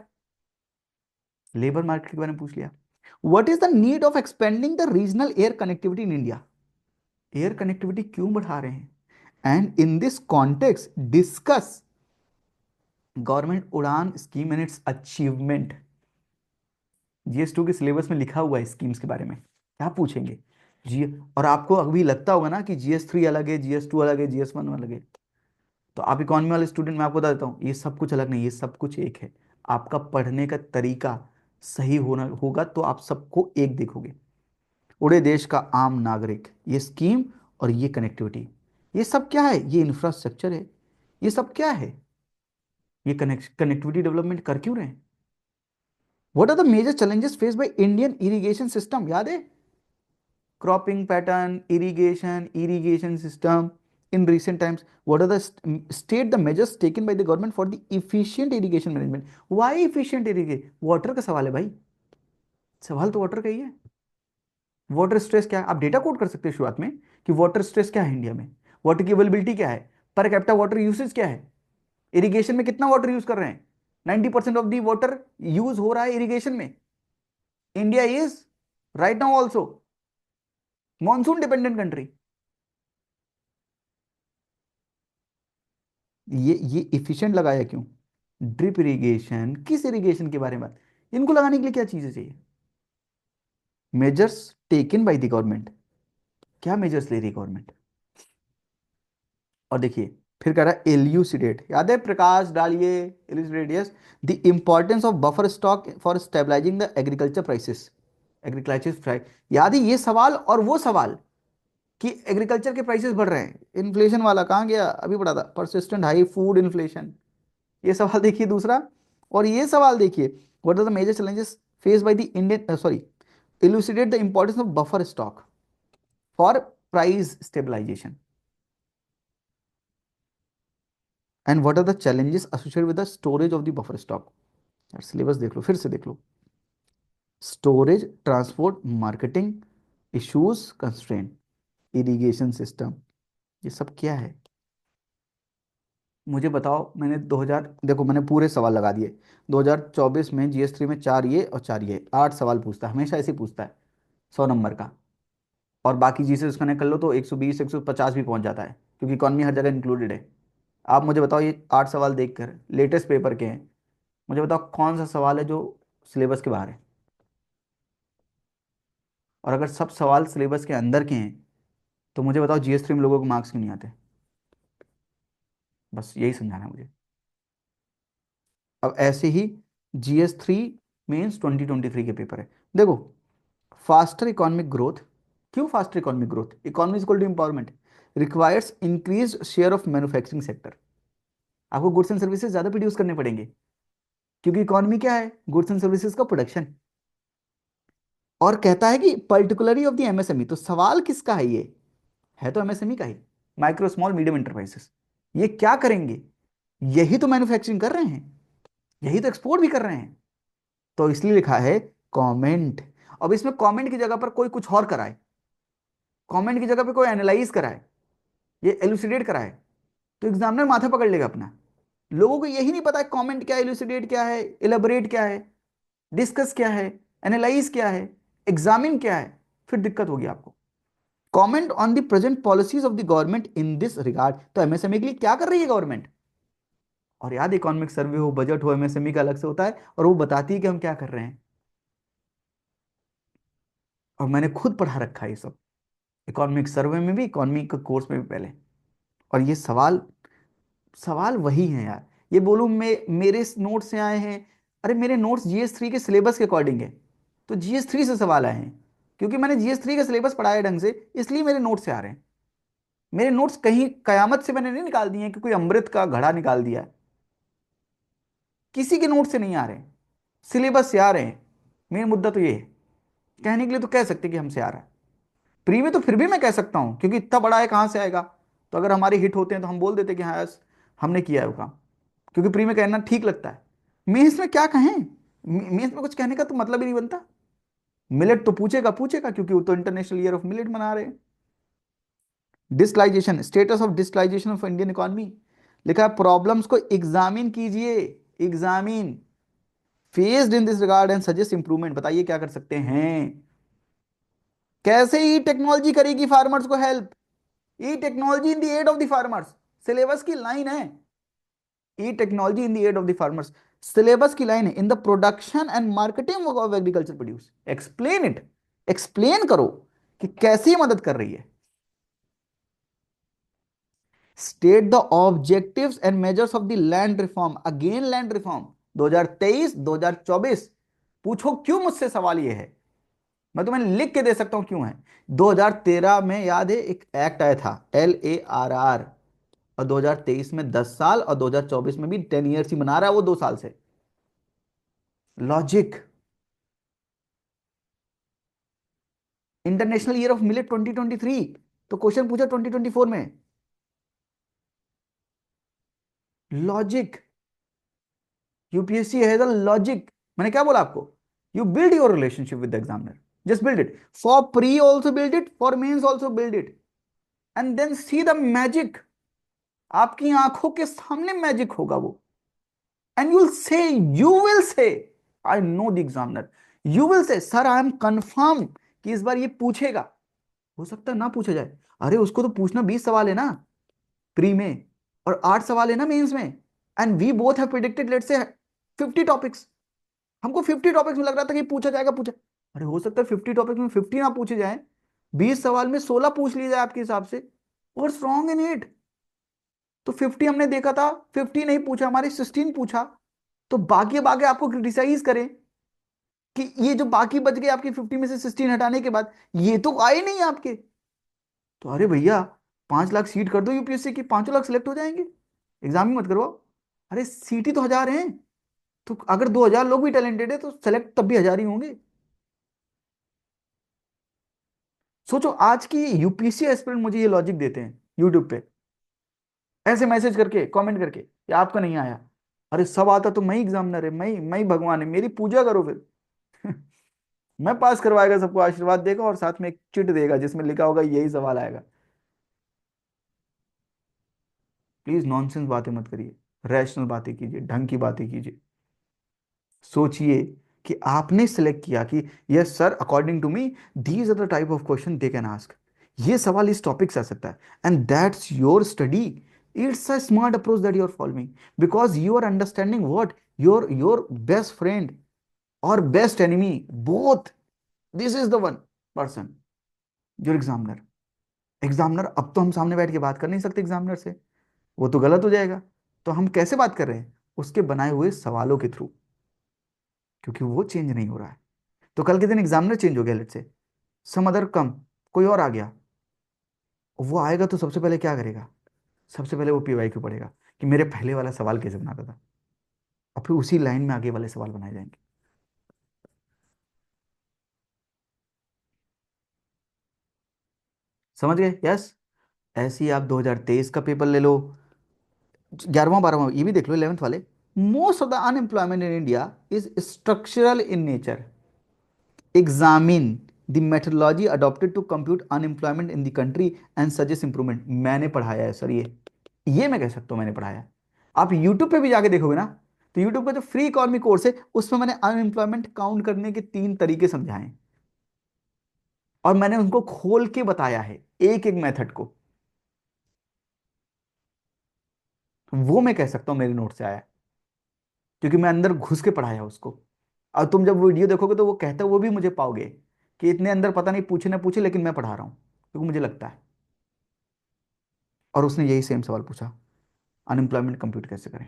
Labour market के बारे में पूछ लिया। What is the need of expanding the regional air connectivity in India? Air connectivity क्यों बढ़ा रहे हैं? And in this context discuss government UDAN scheme and its achievement. GS2 के सिलेबस में लिखा हुआ है स्कीम्स के बारे में, क्या पूछेंगे? जी। और आपको अभी लगता होगा ना कि GS3 अलग है, GS2 अलग है, GS1 अलग है। तो आप इकॉनमी वाले स्टूडेंट, मैं आपको बता देता हूँ, ये सब कुछ अलग नहीं, ये सब कुछ एक है। आपका पढ़ने का तरीका सही होना होगा तो आप सबको एक देखोगे। उड़े देश का आम नागरिक, ये स्कीम और ये कनेक्टिविटी, ये सब क्या है? ये इंफ्रास्ट्रक्चर है। ये सब क्या है? ये कनेक्टिविटी डेवलपमेंट कर क्यों रहे हैं? What are the major challenges face by Indian irrigation system? याद है? Cropping pattern, irrigation system in recent times. What are the state the measures taken by the government for the efficient irrigation management? Why efficient irrigation? Water का सवाल है भाई, सवाल तो वाटर का ही है। वाटर स्ट्रेस क्या है? आप डेटा कोड कर सकते हैं शुरुआत में कि वाटर स्ट्रेस क्या है इंडिया में, वाटर की अवेलेबिलिटी क्या है, पर कैपिटा वाटर यूसेज क्या है, इरिगेशन में कितना वाटर यूज कर रहे हैं। 90% ऑफ दी वाटर यूज हो रहा है इरिगेशन में। India is right now also monsoon dependent country. ये इफिशिएंट लगाया क्यों? ड्रिप इरिगेशन, किस इरिगेशन के बारे में बात? इनको लगाने के लिए क्या चीजें चाहिए? Measures taken by the government, क्या मेजर्स ले रही है गवर्नमेंट? और देखिए फिर कह रहा है एल्यूसिडेट, याद है? प्रकाश डालिए, elucidate, yes. The importance of buffer stock for stabilising the agriculture prices. Agriculture price, याद है ये सवाल और वो सवाल कि एग्रीकल्चर के प्राइसेस बढ़ रहे हैं। इन्फ्लेशन वाला कहाँ गया? अभी पढ़ा था, परसिस्टेंट हाई फूड इन्फ्लेशन। ये सवाल देखिए दूसरा। और ये सवाल देखिए, what are the major challenges face by the Indian, sorry, elucidate the importance of buffer stock for price stabilization and what are the challenges associated with the storage of the buffer stock? यार सिलेबस देख लो, फिर से देख लो। Storage, transport, marketing, issues, constraint, irrigation system, ये सब क्या है? मुझे बताओ। मैंने 2000, देखो मैंने पूरे सवाल लगा दिए। 2024 में GS3 में 4 ये और 4 ये, 8 सवाल पूछता है, हमेशा ऐसे ही पूछता है, 100 नंबर का। और बाकी जीसे उसका कनेक्ट कर लो तो 120 150 भी पहुंच जाता है, क्योंकि इकॉनमी हर जगह इंक्लूडेड है। आप मुझे बताओ, ये 8 सवाल देखकर लेटेस्ट पेपर के हैं, मुझे बताओ कौन सा सवाल है जो सिलेबस के बाहर है? और अगर सब सवाल सिलेबस के अंदर के हैं, तो मुझे बताओ GS3 में लोगों को मार्क्स क्यों नहीं आते? बस यही समझाना है मुझे। अब ऐसे ही GS3 मेंस 2023 के पेपर है, देखो। फास्टर इकोनॉमिक ग्रोथ, क्यों faster economic growth? Economy is equal to empowerment, requires increase share of manufacturing sector. आपको गुड्स एंड सर्विसेज ज्यादा प्रोड्यूस करने पड़ेंगे, क्योंकि इकोनॉमी क्या है? गुड्स एंड सर्विसेज का प्रोडक्शन। और कहता है कि पर्टिकुलरली ऑफ द MSME, तो सवाल किसका है? ये है तो MSME का ही, माइक्रो स्मॉल मीडियम इंटरप्राइजेस। ये क्या करेंगे? यही तो मैन्युफैक्चरिंग कर रहे हैं, यही तो एक्सपोर्ट भी कर रहे हैं। तो इसलिए लिखा है कमेंट। अब इसमें कमेंट की जगह पर कोई कुछ और कराए, कमेंट की जगह पर कोई एनालाइज कराए, ये एलुसिडेट कराए, तो एग्जामिनर माथा पकड़ लेगा अपना। लोगों को यही नहीं पता है कमेंट क्या है, एलुसिडेट क्या है, इलेबोरेट क्या है, डिस्कस क्या है, एनालाइज क्या है, एग्जामिन क्या है, फिर दिक्कत होगी आपको। Comment on the present policies of the government in this regard, तो MSME के लिए क्या कर रही है गवर्नमेंट? और याद, इकोनॉमिक सर्वे हो, बजट हो, एमएसएमई का अलग से होता है, और वो बताती है कि हम क्या कर रहे हैं। और मैंने खुद पढ़ा रखा है ये सब, इकोनॉमिक सर्वे में भी, इकोनॉमी के कोर्स में भी पहले। और ये सवाल सवाल वही है यार। ये बोलूं मैं मेरे नोट से आए हैं, अरे मेरे नोट्स जीएस 3 के सिलेबस के अकॉर्डिंग है, तो जीएस 3 से सवाल आए हैं, क्योंकि मैंने जीएस 3 का सिलेबस पढ़ाया ढंग से, इसलिए मेरे नोट्स से आ रहे हैं। मेरे नोट्स कहीं कयामत से मैंने नहीं निकाल दिए हैं कि कोई अमृत का घड़ा निकाल दिया है, किसी के नोट से नहीं आ रहे हैं, सिलेबस से आ रहे हैं। मेन मुद्दा तो ये है। कहने के लिए तो कह सकते कि हमसे आ रहा है, प्री में तो फिर भी मैं कह सकता हूं, क्योंकि इतना बड़ा है, कहां से आएगा। तो अगर हमारे हिट होते हैं तो हम बोल देते कि हाँ यस, हमने किया है वो काम, क्योंकि प्री में कहना ठीक लगता है। मेंस में क्या कहें, मेंस में कुछ कहने का तो मतलब ही नहीं बनता। मिलेट तो पूछेगा पूछेगा, क्योंकि वो तो इंटरनेशनल ईयर ऑफ मिलेट मना रहे हैं। डिस्कलाइजेशन, स्टेटस ऑफ डिस्कलाइजेशन ऑफ इंडियन इकोनॉमी, लिखा है प्रॉब्लम्स को एग्जामिन कीजिए, examine faced in this regard and suggest improvement, बताइए क्या कर सकते हैं। कैसे ई टेक्नोलॉजी करेगी फार्मर्स को help, e technology in the aid of the farmers, syllabus की लाइन है। E technology in the aid of the farmers, syllabus की लाइन है, in the production and marketing of agriculture produce, explain it, explain करो कि कैसे मदद कर रही है। State the objectives and measures of the land reform, again land reform 2023 2024। पूछो क्यों, मुझसे सवाल ये है, मैं तुम्हें लिख के दे सकता हूं क्यों है। 2013 में याद है एक एक्ट आया था, LARR, और 2023 में 10 साल, और 2024 में भी 10 ईयर्स ही मना रहा है वो 2 साल से। Logic, international year of millet 2023, तो क्वेश्चन पूछा 2024 में। Logic, UPSC has a logic. मैंने क्या बोला आपको, you build your relationship with the examiner, just build it, for pre also build it, for mains also build it, and then see the magic. आपकी आंखों के सामने मैजिक होगा वो, and you will say I know the examiner, you will say sir I am confirm कि इस बार ये पूछेगा। हो सकता है ना पूछा जाए, अरे उसको तो पूछना 20 सवाल है ना प्री में, और 8 सवाल है ना मेंस में, and we both have predicted let's say 50 topics. हमको 50 टॉपिक्स में लग रहा था कि पूछा जाएगा, पूछा, अरे हो सकता है 50 टॉपिक्स में 50 ना पूछे जाए, 20 सवाल में 16 पूछ लिए जाए आपके हिसाब से, और रॉन्ग इन इट। तो 50 हमने देखा था, 50 नहीं पूछा, हमारे 16 पूछा, तो बाकी अब आगे आपको क्रिटिसाइज करें कि ये जो बाकी बच गए आपके 50 में से 16 हटाने के बाद, ये तो आए नहीं आपके। तो अरे भैया, 5 लाख सीट कर दो यूपीएससी की, 5 लाख सिलेक्ट हो जाएंगे, एग्जाम ही मत करवाओ। अरे सीट ही तो 1000 हैं, तो अगर 2000 लोग भी टैलेंटेड है तो सेलेक्ट तब भी 1000 ही होंगे। सोचो आज की यूपीएससी एस्पिरेंट मुझे ये लॉजिक देते हैं यूट्यूब पे, ऐसे मैसेज करके, कमेंट करके कि आपका नहीं आया। अरे सब आता तो मैं ही एग्जामिनर है, मैं ही भगवान है, मेरी पूजा करो फिर। मैं पास करवाएगा, सबको आशीर्वाद देगा, और साथ में एक चिट देगा जिसमें लिखा होगा यही सवाल आएगा। प्लीज नॉनसेंस बातें मत करिए, रैशनल बातें कीजिए, ढंग की बातें कीजिए। सोचिए कि आपने सिलेक्ट किया कि yes sir, according to me these are the type of question they can ask, ये सवाल इस टॉपिक से आ सकता है, and that's your study. It's a smart approach that you are following, because you are understanding what your best friend और best enemy both, this is the one person, your examiner. Examiner, अब तो हम सामने बैठ के बात कर नहीं सकते एग्जामिनर से, वो तो गलत हो जाएगा। तो हम कैसे बात कर रहे हैं, उसके बनाए हुए सवालों के थ्रू, क्योंकि वो चेंज नहीं हो रहा है। तो कल के दिन एग्जामिनर चेंज हो गया, लेट से सम अदर कम, कोई और आ गया, वो आएगा तो सबसे पहले क्या करेगा, सबसे पहले वो पीवाई क्यू पढ़ेगा कि मेरे पहले वाला सवाल कैसे बनाता था, और फिर उसी लाइन में आगे वाले सवाल बनाए जाएंगे। समझ गए, यस। ऐसे ही आप 2023 का पेपर ले लो, 11वां 12वां ये भी देख लो, 11th वाले। Most of the unemployment in India is structural in nature, examine the methodology adopted to compute unemployment in the country and suggest improvement. मैंने पढ़ाया है सर ये मैं कह सकता हूं मैंने पढ़ाया है। आप यूट्यूब पे भी जाके देखोगे ना, तो यूट्यूब का जो फ्री इकोनॉमी कोर्स है उसमें मैंने अनएम्प्लॉयमेंट काउंट करने के 3 तरीके समझाए हैं, और मैंने उनको खोल के बताया है एक एक मेथड को। वो मैं कह सकता हूँ मेरे नोट से आया है, क्योंकि मैं अंदर घुस के पढ़ाया उसको। और तुम जब वीडियो देखोगे तो वो कहते वो भी मुझे पाओगे कि इतने अंदर पता नहीं पूछे ना पूछे, लेकिन मैं पढ़ा रहा हूँ क्योंकि मुझे लगता है। और उसने यही सेम सवाल पूछा, अनएम्प्लॉयमेंट कंप्यूट कैसे करें,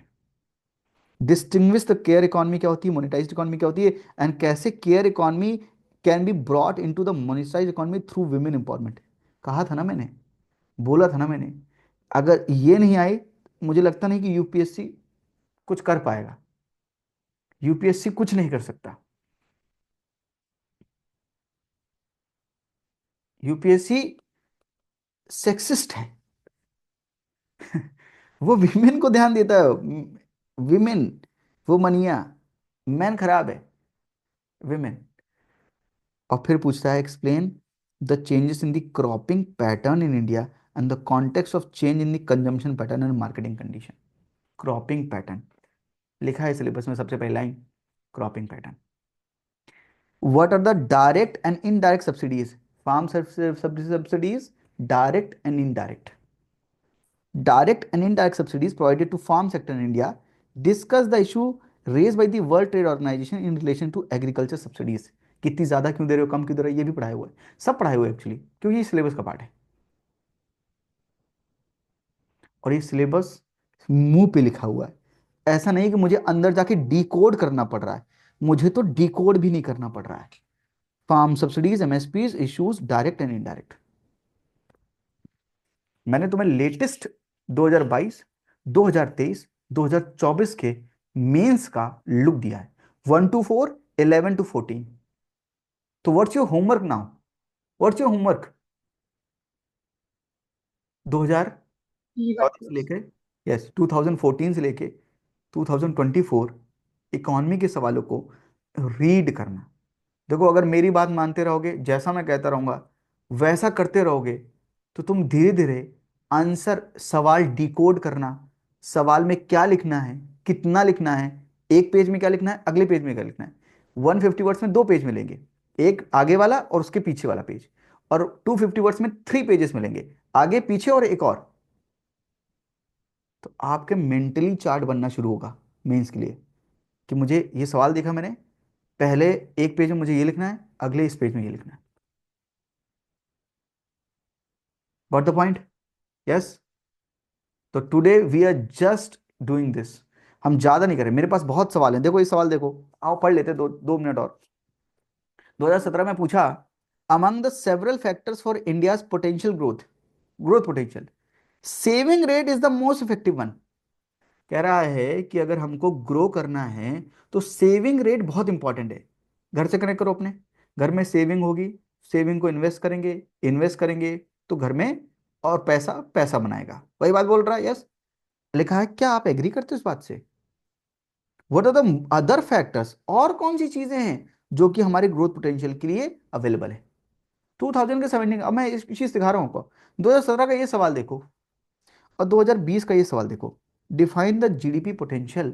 डिस्टिंग्विश द केयर इकोनॉमी क्या होती है, मोनेटाइज्ड इकोनॉमी क्या होती है, एंड कैसे care economy can be brought into the monetised economy through women empowerment. कहा था ना मैंने, बोला था ना मैंने, अगर ये नहीं आई, मुझे लगता नहीं कि यूपीएससी कुछ कर पाएगा। यूपीएससी कुछ नहीं कर सकता। यूपीएससी सेक्सिस्ट है। वो विमेन को ध्यान देता है, विमेन, वो मनिया, मैन खराब है, विमेन। और फिर पूछता है explain the changes in the cropping pattern in India and the context of change in the consumption pattern and marketing condition. Cropping pattern लिखा है सिलेबस में सबसे पहला line, cropping pattern. What are the direct and indirect subsidies, farm subsidies, direct and indirect, direct and indirect subsidies provided to farm sector in India. Discuss the issue raised by the World Trade Organization in relation to agriculture subsidies. कितनी ज्यादा क्यों दे रहे हो, कम क्यों दे रहे हो, ये भी पढ़ाए हुए हैं, सब पढ़ाए हुए एक्चुअली, क्योंकि ये सिलेबस का पार्ट है। और ये सिलेबस मुंह पे लिखा हुआ है, ऐसा नहीं कि मुझे अंदर जाके डिकोड करना पड़ रहा है, मुझे तो डिकोड भी नहीं करना पड़ रहा है। Farm subsidies, MSPs, issues direct and indirect. मैंने तुम्हें लेटेस्ट 2022, 2023, 2024 के मेंस का लुक दिया है, 1 to 4, 11 to 14। तो what's your homework now, what's your homework, 2014 से लेके, यस 2014 से लेके 2024 इकोनॉमी के सवालों को रीड करना। देखो अगर मेरी बात मानते रहोगे, जैसा मैं कहता रहूंगा वैसा करते रहोगे, तो तुम धीरे धीरे आंसर, सवाल डिकोड करना, सवाल में क्या लिखना है, कितना लिखना है, एक पेज में क्या लिखना है, अगले पेज में क्या लिखना है। 150 वर्ड्स में 2 पेज मिलेंगे, एक आगे वाला और उसके पीछे वाला पेज, और 250 वर्ड्स में 3 पेजेस मिलेंगे, आगे पीछे और एक और। तो आपके मेंटली चार्ट बनना शुरू होगा मेंस के लिए, कि मुझे ये सवाल देखा मैंने, पहले एक पेज में मुझे ये लिखना है, अगले इस पेज में ये लिखना है। Got the point? यस। तो today we are just doing this, हम ज्यादा नहीं करें, मेरे पास बहुत सवाल हैं। देखो ये सवाल देखो, आओ पढ़ लेते, 2 मिनट और। 2017 में पूछा, among the several factors for India's potential growth, growth potential, saving rate is the most effective one. कह रहा है कि अगर हमको ग्रो करना है तो सेविंग रेट बहुत इंपॉर्टेंट है। घर से कनेक्ट करो अपने, घर में सेविंग होगी, सेविंग को इन्वेस्ट करेंगे, इन्वेस्ट करेंगे तो घर में और पैसा पैसा बनाएगा, वही बात बोल रहा है। यस, लिखा है, क्या आप एग्री करते हो इस बात से? What are the other factors, और कौन सी चीजें हैं जो कि हमारे ग्रोथ पोटेंशियल के लिए अवेलेबल है? 2000 के 17, अब मैं इस चीज सिखा रहा हूँ आपको। 2017 का ये सवाल देखो और 2020 का ये सवाल देखो, define the GDP potential,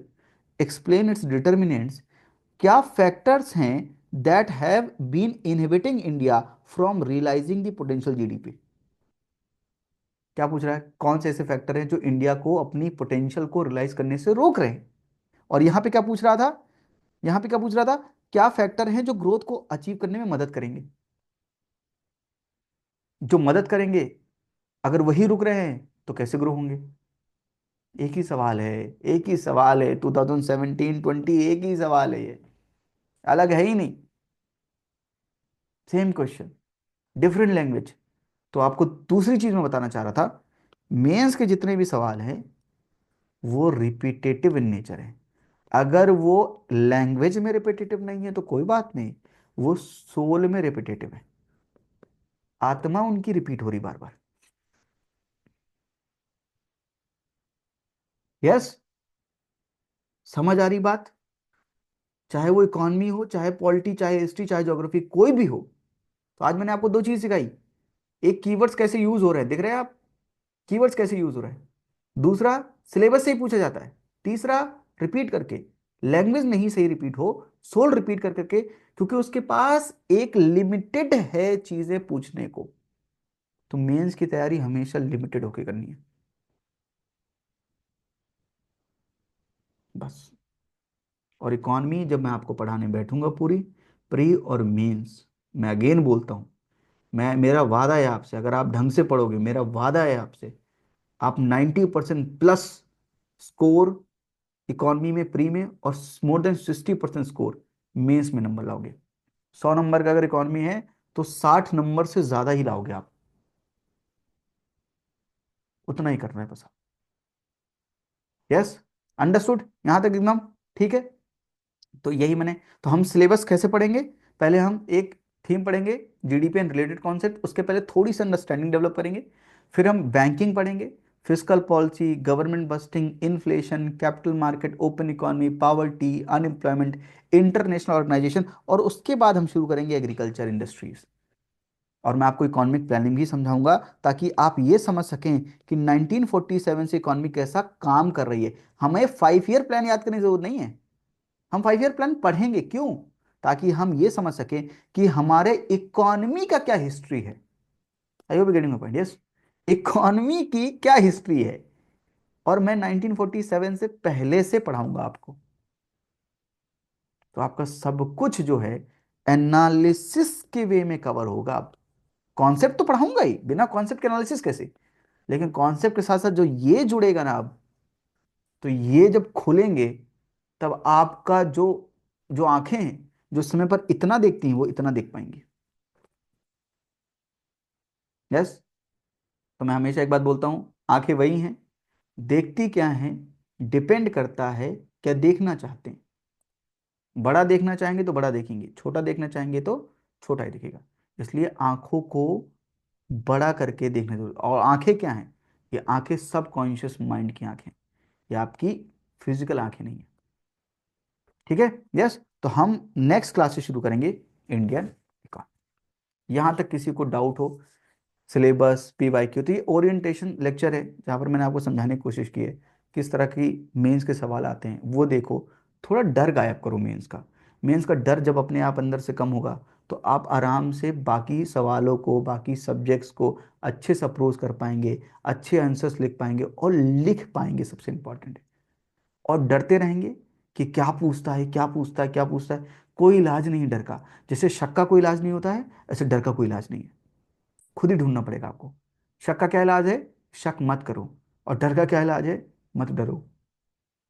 explain its determinants. क्या फैक्टर्स हैं that have been inhibiting India from realising the potential GDP? क्या पूछ रहा है, कौन से ऐसे फैक्टर हैं जो इंडिया को अपनी पोटेंशियल को रियलाइज करने से रोक रहे हैं? और यहां पे क्या पूछ रहा था, यहां पे क्या पूछ रहा था, क्या फैक्टर हैं जो ग्रोथ को अचीव करने में मदद करेंगे, जो मदद करेंगे, अगर वही रुक रहे हैं तो कैसे ग्रो होंगे? एक ही सवाल है, एक ही सवाल है, 2017-20 एक ही सवाल है ये, अलग है ही नहीं, सेम क्वेश्चन, डिफरेंट लैंग्वेज। तो आपको दूसरी चीज मैं बताना चाह रहा था, मेंस के जितने भी सवाल हैं वो रिपीटेटिव इन नेचर है। अगर वो लैंग्वेज में रिपीटेटिव नहीं है तो कोई बात नहीं, वो सोल में रिपीटेटिव है, आत्मा उनकी रिपीट हो रही बार बार। यस, समझ आ रही बात? चाहे वो इकोनॉमी हो, चाहे पॉलिटी, चाहे हिस्ट्री, चाहे ज्योग्राफी, कोई भी हो। तो आज मैंने आपको 2 चीज सिखाई, एक कीवर्ड्स कैसे यूज हो रहे हैं, दिख रहे हैं आप, कीवर्ड्स कैसे यूज हो रहे हैं। दूसरा, सिलेबस से ही पूछा जाता है। तीसरा, रिपीट करके, लैंग्वेज नहीं सही रिपीट हो, सोल रिपीट कर करके, क्योंकि उसके पास एक लिमिटेड है चीजें पूछने को। तो मेंस की तैयारी हमेशा लिमिटेड होकर करनी है। बस। और इकॉनमी जब मैं आपको पढ़ाने बैठूंगा पूरी, प्री और मेंस, मैं अगेन बोलता हूँ, मैं, मेरा वादा है आपसे, अगर आप ढंग से पढ़ोगे, मेरा वादा है आपसे, आप 90% प्लस स्कोर इकॉनमी में, प्री में, और मोर देन 60% स्कोर मेंस में नंबर लाओगे। 100 नंबर का अगर इकॉनमी है तो 60 नंबर से ज्यादा ही लाओगे आप, उतना ही करना है बस। यस, अंडरस्टूड यहां तक एकदम ठीक है। तो यही मैंने, तो हम सिलेबस कैसे पढ़ेंगे, पहले हम एक थीम पढ़ेंगे, जीडीपी एंड रिलेटेड कॉन्सेप्ट, उसके पहले थोड़ी सी अंडरस्टैंडिंग डेवलप करेंगे, फिर हम बैंकिंग पढ़ेंगे, fiscal policy, government budgeting, inflation, capital market, open economy, poverty, unemployment, international organisation, और उसके बाद हम शुरू करेंगे एग्रीकल्चर इंडस्ट्रीज। और मैं आपको इकोनॉमिक प्लानिंग भी समझाऊंगा, ताकि आप ये समझ सकें कि 1947 से इकोनॉमी कैसा काम कर रही है। हमें 5 ईयर प्लान याद करने की जरूरत नहीं है, हम 5 ईयर प्लान पढ़ेंगे क्यों, ताकि हम ये समझ सकें कि हमारे इकोनॉमी का क्या हिस्ट्री है। I hope getting my point, yes. Economy की क्या हिस्ट्री है, और मैं 1947 से पहले से पढ़ाऊंगा आपको। तो आपका सब कुछ जो है एनालिसिस के वे में कवर होगा। अब कॉन्सेप्ट तो पढ़ाऊंगा ही, बिना कॉन्सेप्ट के एनालिसिस कैसे, लेकिन कॉन्सेप्ट के साथ साथ जो ये जुड़ेगा ना अब, तो ये जब खुलेंगे, तब आपका जो जो आंखें हैं, जो समय पर इतना देखती हैं, वो इतना देख पाएंगी। यस। तो मैं हमेशा एक बात बोलता हूं, आंखें वही हैं, देखती क्या हैं, डिपेंड करता है क्या देखना चाहते हैं। बड़ा देखना चाहेंगे तो बड़ा देखेंगे, छोटा देखना चाहेंगे तो छोटा ही दिखेगा। इसलिए आंखों को बड़ा करके देखना जरूरी। और आंखें क्या हैं, ये आंखें सब कॉन्शियस माइंड की आंखें, ये आपकी फिजिकल आंखें नहीं है। ठीक है। यस। तो हम नेक्स्ट क्लास से शुरू करेंगे इंडियन इकोनॉमी। यहां तक किसी को डाउट हो, सिलेबस, पीवाईक्यू, तो ये ओरिएंटेशन लेक्चर है जहाँ पर मैंने आपको समझाने की कोशिश की है किस तरह की मेंस के सवाल आते हैं, वो देखो। थोड़ा डर गायब करो मेंस का। मेंस का डर जब अपने आप अंदर से कम होगा, तो आप आराम से बाकी सवालों को, बाकी सब्जेक्ट्स को अच्छे से अप्रोच कर पाएंगे, अच्छे आंसर्स लिख पाएंगे और लिख पाएंगे, सबसे इंपॉर्टेंट है। और डरते रहेंगे कि क्या पूछता है, क्या पूछता है, क्या पूछता है, कोई इलाज नहीं डर का। जैसे शक का कोई इलाज नहीं होता है, ऐसे डर का कोई इलाज नहीं है। खुद ही ढूंढना पड़ेगा आपको। शक का क्या इलाज है, शक मत करो। और डर का क्या इलाज है, मत डरो।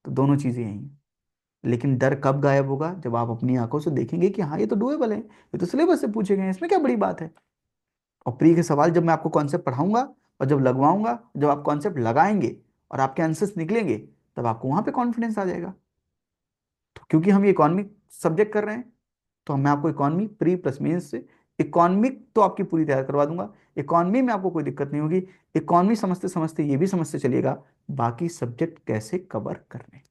तो दोनों चीजें यही हैं। लेकिन डर कब गायब होगा, जब आप अपनी आंखों से देखेंगे कि हाँ ये तो डुएबल है, ये तो सिलेबस से पूछे गए हैं, इसमें क्या बड़ी बात है। और प्री के सवाल जब मैं आपको कॉन्सेप्ट पढ़ाऊंगा और जब लगवाऊंगा, जब आप कॉन्सेप्ट लगाएंगे और आपके आंसर्स निकलेंगे, तब आपको वहां पे कॉन्फिडेंस आ जाएगा। तो क्योंकि हम ये इकोनॉमिक सब्जेक्ट कर रहे हैं, तो मैं आपको इकॉनमी प्री प्लस मेंस से इकॉनमिक तो आपकी पूरी तैयार करवा दूंगा। इकॉनमी में आपको कोई दिक्कत नहीं होगी। इकॉनमी समझते समझते ये भी समझते चलिएगा बाकी सब्जेक्ट कैसे कवर करने।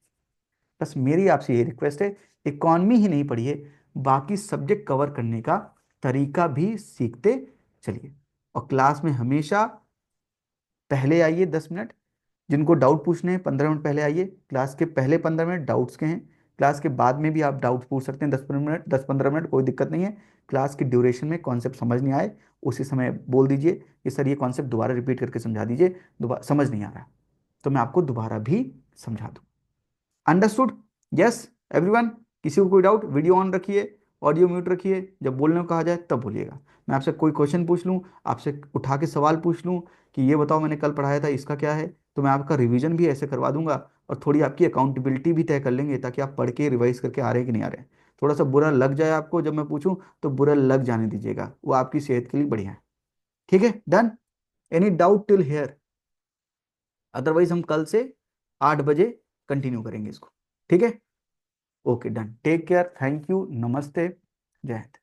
बस मेरी आपसे ये रिक्वेस्ट है, इकॉनमी ही नहीं पढ़िए, बाकी सब्जेक्ट कवर करने का तरीका भी सीखते चलिए। और क्लास में हमेशा पहले आइए 10 मिनट, जिनको डाउट पूछने हैं 15 मिनट पहले आइए। क्लास के पहले 15 मिनट डाउट्स के हैं, क्लास के बाद में भी आप डाउट्स पूछ सकते हैं 10 15 मिनट, 10 15 मिनट, कोई दिक्कत नहीं है। क्लास की ड्यूरेशन में कॉन्सेप्ट समझ नहीं आए, उसी समय बोल दीजिए कि सर ये कॉन्सेप्ट दोबारा रिपीट करके समझा दीजिए, दोबारा समझ नहीं आ रहा, तो मैं आपको दोबारा भी समझा दूँ। अंडरस्टूड। Yes everyone. किसी को कोई डाउट, वीडियो ऑन रखिए, ऑडियो म्यूट रखिए, जब बोलने को कहा जाए तब बोलिएगा। मैं आपसे कोई क्वेश्चन पूछ लूँ, आपसे उठा के सवाल पूछ लूँ कि ये बताओ मैंने कल पढ़ाया था इसका क्या है, तो मैं आपका रिवीजन भी ऐसे करवा दूंगा, और थोड़ी आपकी अकाउंटेबिलिटी भी तय कर लेंगे, ताकि आप पढ़ के रिवाइज करके आ रहे हैं कि नहीं आ रहे हैं। थोड़ा सा बुरा लग जाए आपको जब मैं पूछूं, तो बुरा लग जाने दीजिएगा, वो आपकी सेहत के लिए बढ़िया है। ठीक है, done. Any doubt till here, otherwise हम कल से 8 बजे कंटिन्यू करेंगे इसको। ठीक है। Okay done, take care, thank you, नमस्ते, जय हिंद।